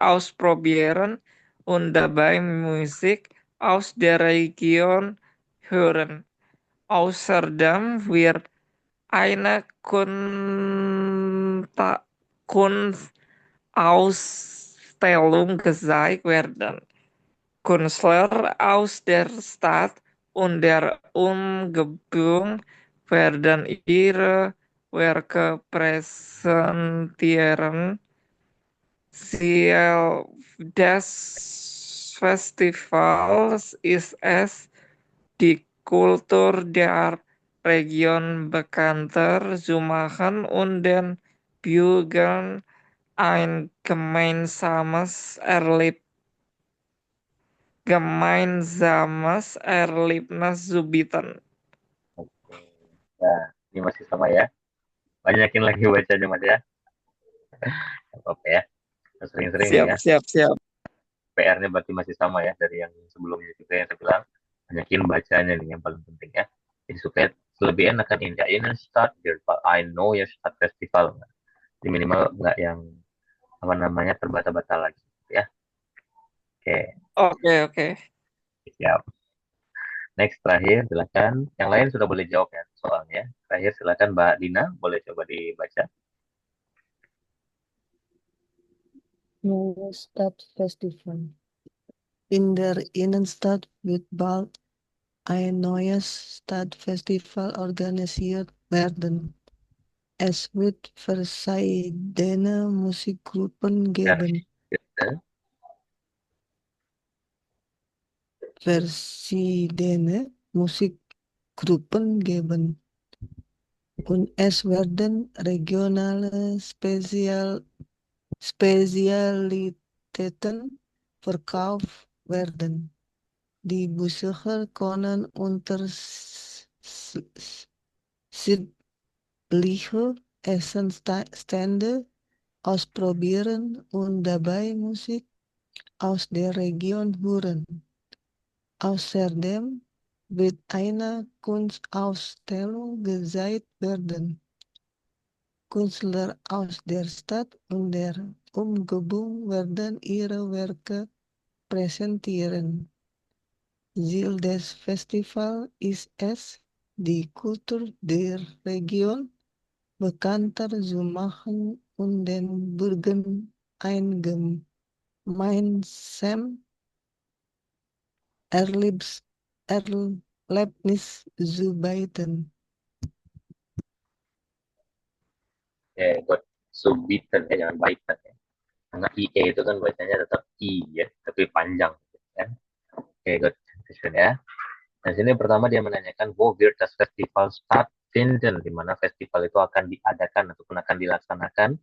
ausprobieren und dabei Musik aus der Region hören. Außerdem wird eine Kunstausstellung gezeigt werden. Künstler aus der Stadt und der Umgebung werden ihre Werke präsentieren. Ziel des Festivals ist es, die Kultur der Region bekannter zu machen und den Bürgern ein gemeinsames Erlebnis zu bieten. Oke. Nah, ini masih sama ya. Banyakin lagi bacanya, Mas ya. Nggak apa-apa ya. Sering-sering nih ya. Siap. PR-nya berarti masih sama ya dari yang sebelumnya juga yang saya bilang. Banyakin bacanya nih yang paling penting ya. Jadi supaya lebih enak kan in the Innenstadt, biar I know ya Stadt Festival. Jadi minimal nggak yang apa namanya terbata-bata lagi ya. Oke, Oke. siap. Next terakhir silakan. Yang lain sudah boleh jawab ya soalnya. Terakhir silakan Mbak Dina, boleh coba dibaca. Neue Stadtfestival. In der Innenstadt wird bald ein neues Stadtfestival organisiert werden. Es wird verschiedene Musikgruppen geben. Verschiedene Musikgruppen geben. Und es werden regionale Spezialitäten verkauft werden. Die Besucher können unterschiedliche Essenstände ausprobieren und dabei Musik aus der Region hören. Außerdem wird eine Kunstausstellung gezeigt werden. Künstler aus der Stadt und der Umgebung werden ihre Werke präsentieren. Ziel des Festivals ist es, die Kultur der Region bekannter zu machen und den Bürgern ein gemeinsames Erlebnis zu bieten. Ya, buat submitten ya, jangan baitan ya. Karena IE itu kan bacanya tetap I ya, tapi panjang ya. Oke, good. Question ya. Nah, sini pertama dia menanyakan wo wird das Festival stattfinden, di mana festival itu akan diadakan ataupun akan dilaksanakan.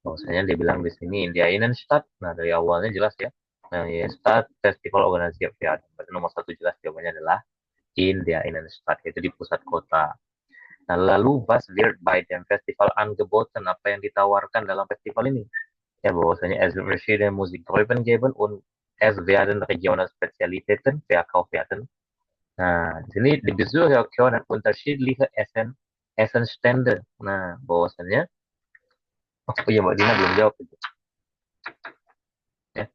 Bahwasanya dia bilang di sini in der Innenstadt. Nah, dari awalnya jelas ya. Nah, ya Stadt Festival organisiert werden. Berarti nomor satu jelas jawabannya adalah in der Innenstadt, yaitu di pusat kota. Nah, lalu was wird bei dem Festival angeboten? Apa yang ditawarkan dalam festival ini? Ya, bahwasanya es wird verschiedene Musikgruppen geben und es werden regionale Spezialitäten verkauft werden. Nah, di sini di Besucher können unterschiedliche Essenstände. Nah, bahwasanya oh iya Mbak Dina belum jawab itu. Ya,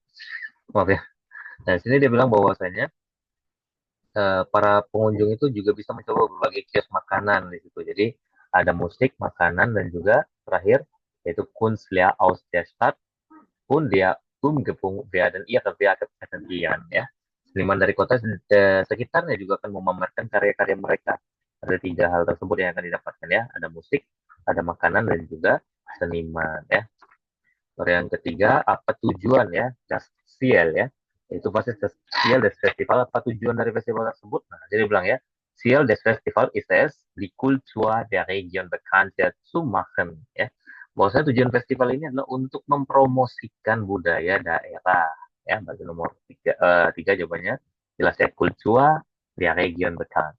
maaf ya. Nah, di sini dia bilang bahwasanya para pengunjung itu juga bisa mencoba berbagai kios makanan di situ. Jadi ada musik, makanan, dan juga terakhir yaitu Kunstler aus der Stadt und der umgepung werden ihre Werke präsentieren, ya. Seniman dari kota sekitarnya juga akan memamerkan karya-karya mereka. Ada 3 hal tersebut yang akan didapatkan, ya. Ada musik, ada makanan, dan juga seniman, ya. Lalu yang ketiga, apa tujuan, ya? Das Ziel, ya. Itu pasti Ziel des Festival, apa tujuan dari festival tersebut? Nah, jadi bilang, ya, Ziel des Festival ist es, die Kultur der Region bekannter zu machen, ya. Bahwasanya tujuan festival ini adalah untuk mempromosikan budaya daerah, ya. Bagi nomor tiga jawabannya jelas, ya, Kultur der Region bekannt.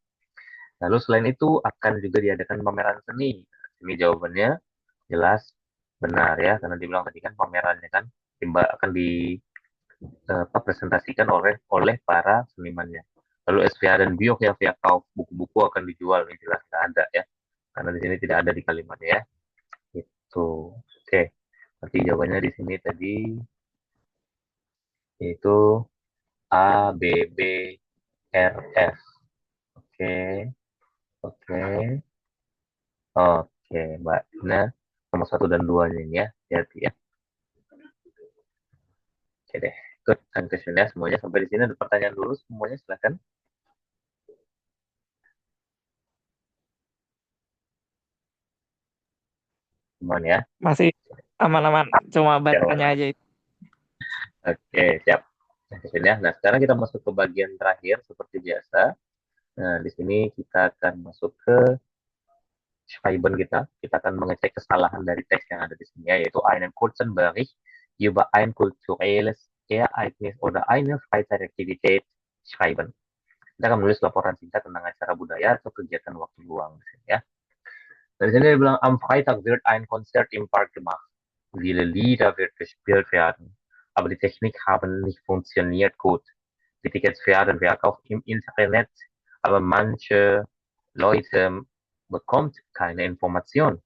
Lalu selain itu akan juga diadakan pameran seni. Ini jawabannya jelas benar, ya, karena dibilang tadi kan pamerannya kan akan dipresentasikan oleh para senimannya. Lalu SVA dan Bio ya, buku-buku akan dijual, ini jelas tidak ada, ya, karena di sini tidak ada di kalimatnya, ya. Itu oke. Nanti jawabannya di sini tadi yaitu A, B, B, R, F. Oke, oke, oke, Mbak Dina, nomor 1 dan 2-nya ini, ya, hati-hati, ya. Oke deh, good. Dankeschön, ya semuanya. Sampai di sini ada pertanyaan dulu semuanya, silakan. Teman, ya. Masih aman-aman, cuma Ya, bacanya aja itu. oke, siap. Dankeschön, ya. Nah, sekarang kita masuk ke bagian terakhir seperti biasa. Nah, di sini kita akan masuk ke Schreiben kita. Kita akan mengecek kesalahan dari teks yang ada di sini, yaitu einen kurzen Bericht über ein kulturelles Ereignis oder eine Freizeitaktivität schreiben. Kita akan menulis laporan singkat tentang acara budaya atau kegiatan waktu luang, ya. Dari sini dia bilang, am Freitag wird ein Konzert im Park gemacht. Viele Lieder wird gespielt werden, aber die Technik haben nicht funktioniert gut. Die Tickets werden verkauft im Internet, aber manche Leute bekommt keine Information.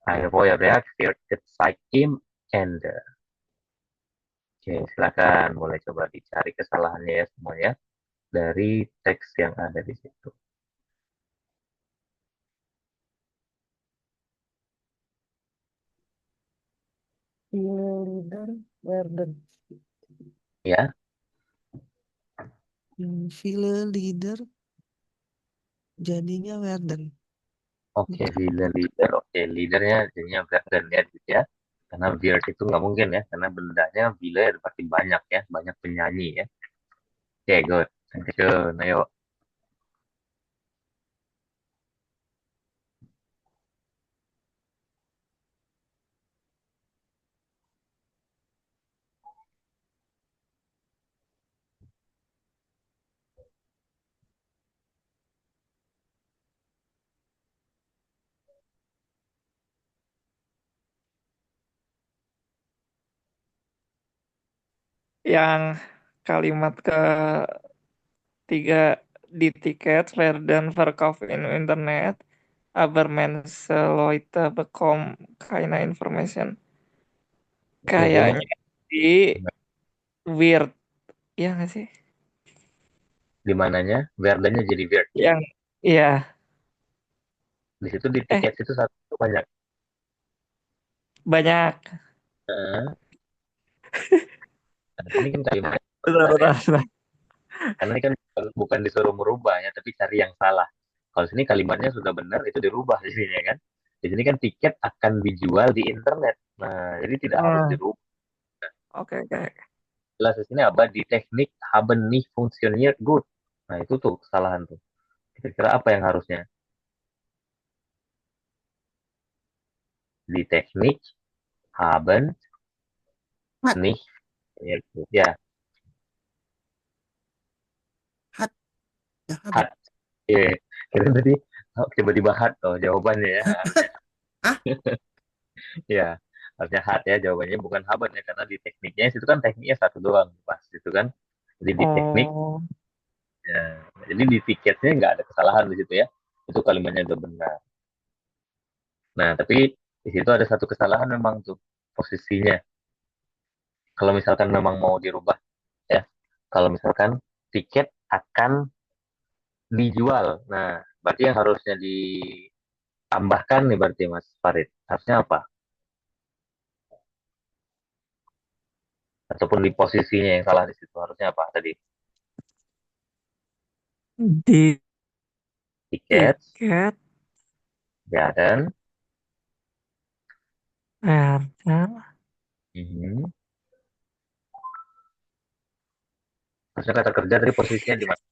Ein Feuerwerk wird gezeigt im Ende. Oke, silakan mulai coba dicari kesalahannya, ya, semuanya dari teks yang ada di situ. Leader werden. Ya, Viele Lieder jadinya werden. oke, leader. Oke, leadernya jadinya Werden, ya, gitu, ya. Karena Wird itu nggak mungkin, ya, karena bendanya Villa pasti banyak, ya, banyak penyanyi, ya. Oke, good. Thank you. Ayo. Yang kalimat ketiga, di tiket werden verkauft in Internet, aber manche Leute bekommen keine Information. Oke, ini Kayaknya di weird, ya nggak sih? di mananya Verdennya jadi Wird. Yang, iya, Di situ di tiket itu satu banyak. banyak. Nah, ini kan kalimat Betul, benar, ya. betul, betul. Karena ini kan bukan disuruh merubah, ya, tapi cari yang salah. Kalau sini kalimatnya sudah benar, itu dirubah di sini, ya kan. Di sini kan tiket akan dijual di internet. Nah, jadi tidak harus dirubah. Oke, oke. Jelas di sini apa? Die Technik haben nicht funktioniert gut. Nah, itu tuh kesalahan tuh. Kira-kira apa yang harusnya? Die Technik haben Hat. nicht funktioniert gut. Ya, Ya, hat. Iya, kita tadi tiba-tiba hat tuh jawabannya, ya. Ah? Ya, harusnya hat, ya, jawabannya bukan haben, ya, karena di tekniknya itu kan tekniknya satu doang pas itu kan. Jadi di teknik, Oh, ya, jadi di tiketnya nggak ada kesalahan di situ, ya. Itu kalimatnya udah benar. Nah, tapi di situ ada satu kesalahan memang tuh posisinya. Kalau misalkan memang mau dirubah, ya. Kalau misalkan tiket akan dijual. Nah, berarti yang harusnya ditambahkan nih berarti Mas Farid. Harusnya apa? Ataupun di posisinya yang salah di situ harusnya apa tadi? Di Tickets tiket werden. werden Mhm. Harusnya kata kerja tadi posisinya di mana?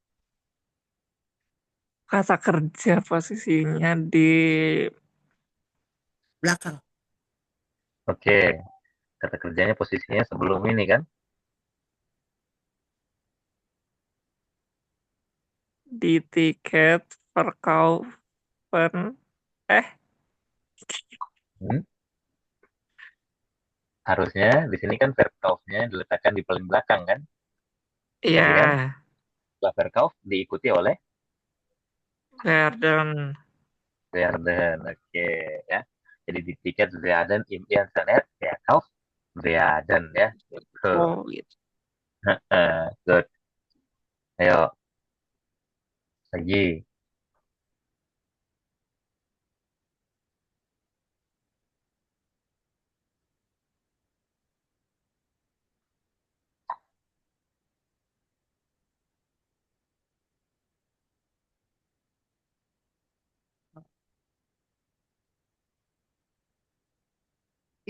kata kerja posisinya di Belakang. Oke, kata kerjanya posisinya sebelum ini kan? tiket verkaufen. Eh, Hmm? Harusnya di sini kan Verkaufnya diletakkan di paling belakang kan? iya, Jadi kan setelah Verkauf diikuti oleh werden. werden. Oke ya. Jadi di tiket werden im Internet Verkauf werden ya. Gitu. Oh, gitu. Good. Ayo lagi.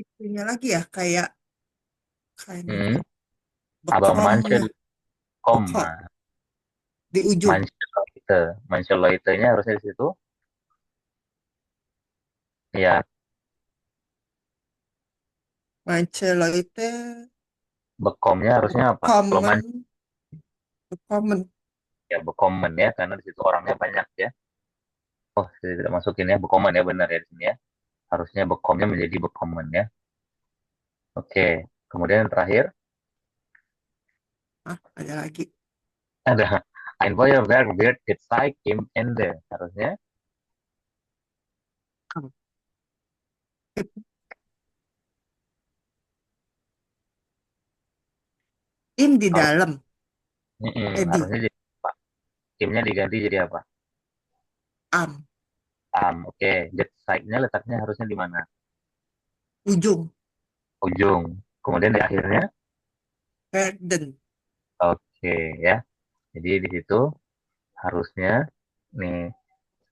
Itunya lagi ya, kayak Hmm. Aber bekom manche ya, kommen. bekom di ujung. Manche Leute. Manche Leute-nya harusnya di situ. Ya, Manche Leute, bekomnya harusnya apa? Kalau bekommen, manche bekommen. ya bekommen ya, karena di situ orangnya banyak ya. Oh, saya tidak masukin ya, bekommen ya, benar ya di sini ya. Harusnya bekomnya menjadi bekommen ya. Oke, kemudian yang terakhir Ah, ada lagi. ada ein Feuerwerk wird gezeigt im Ende. Harusnya In di harus dalam, di harusnya jadi apa? Timnya diganti jadi apa? am, Oke, gezeigt-nya letaknya harusnya di mana? ujung, Ujung. Kemudian di akhirnya, werden. oke ya. Jadi di situ harusnya nih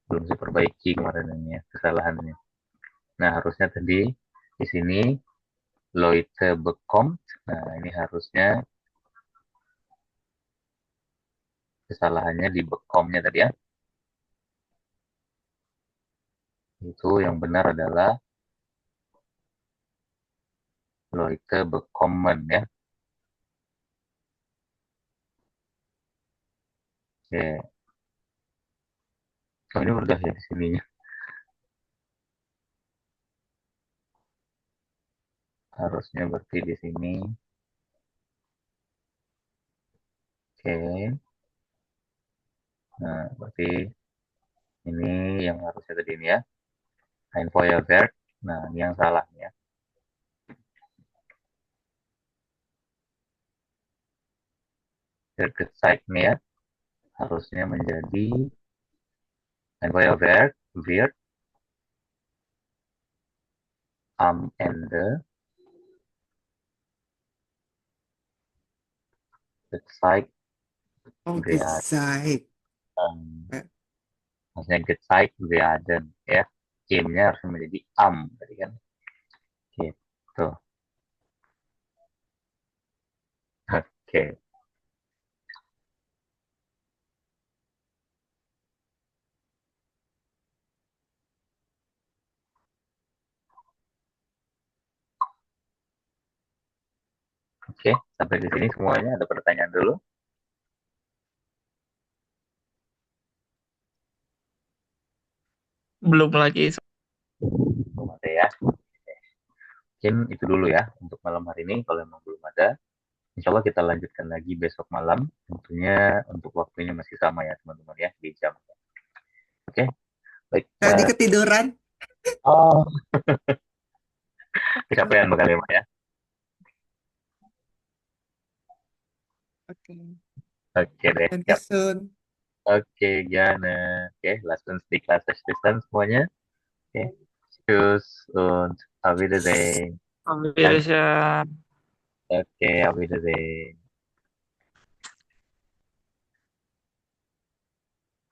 belum saya perbaiki kemarin ini ya, kesalahannya. Nah, harusnya tadi di sini Leute bekommt. Nah, ini harusnya kesalahannya di bekomnya tadi ya. Itu yang benar adalah Leute bekommen ya. Oke. Oh, ini udah ya di sininya. Harusnya berarti di sini. Oke. Nah, berarti ini yang harusnya tadi ini ya. Ein Feuerwerk. Nah, ini yang salah ya. Wird gezeigt nih ya. Harusnya menjadi Ein Feuerwerk wird am Ende gezeigt Oh, werden. gezeigt. Eh, Harusnya gezeigt werden ya. Im-nya harusnya menjadi am tadi kan. Gitu. Oke. Oke, sampai di sini semuanya ada pertanyaan dulu. Belum lagi. Belum ada ya. Mungkin itu dulu ya untuk malam hari ini. Kalau memang belum ada, insya Allah kita lanjutkan lagi besok malam. Tentunya untuk waktunya masih sama ya teman-teman ya di jam. Oke, baik. Tadi ketiduran. Oh, kecapean Mbak Kalima ya. Oke. Oke deh, Thank you siap. soon. Oke, Jana. Oke, lassen die Klasse schließen semuanya. Oke, tschüss und auf Wiedersehen. Auf Danke. Wiedersehen. Oke, auf Wiedersehen.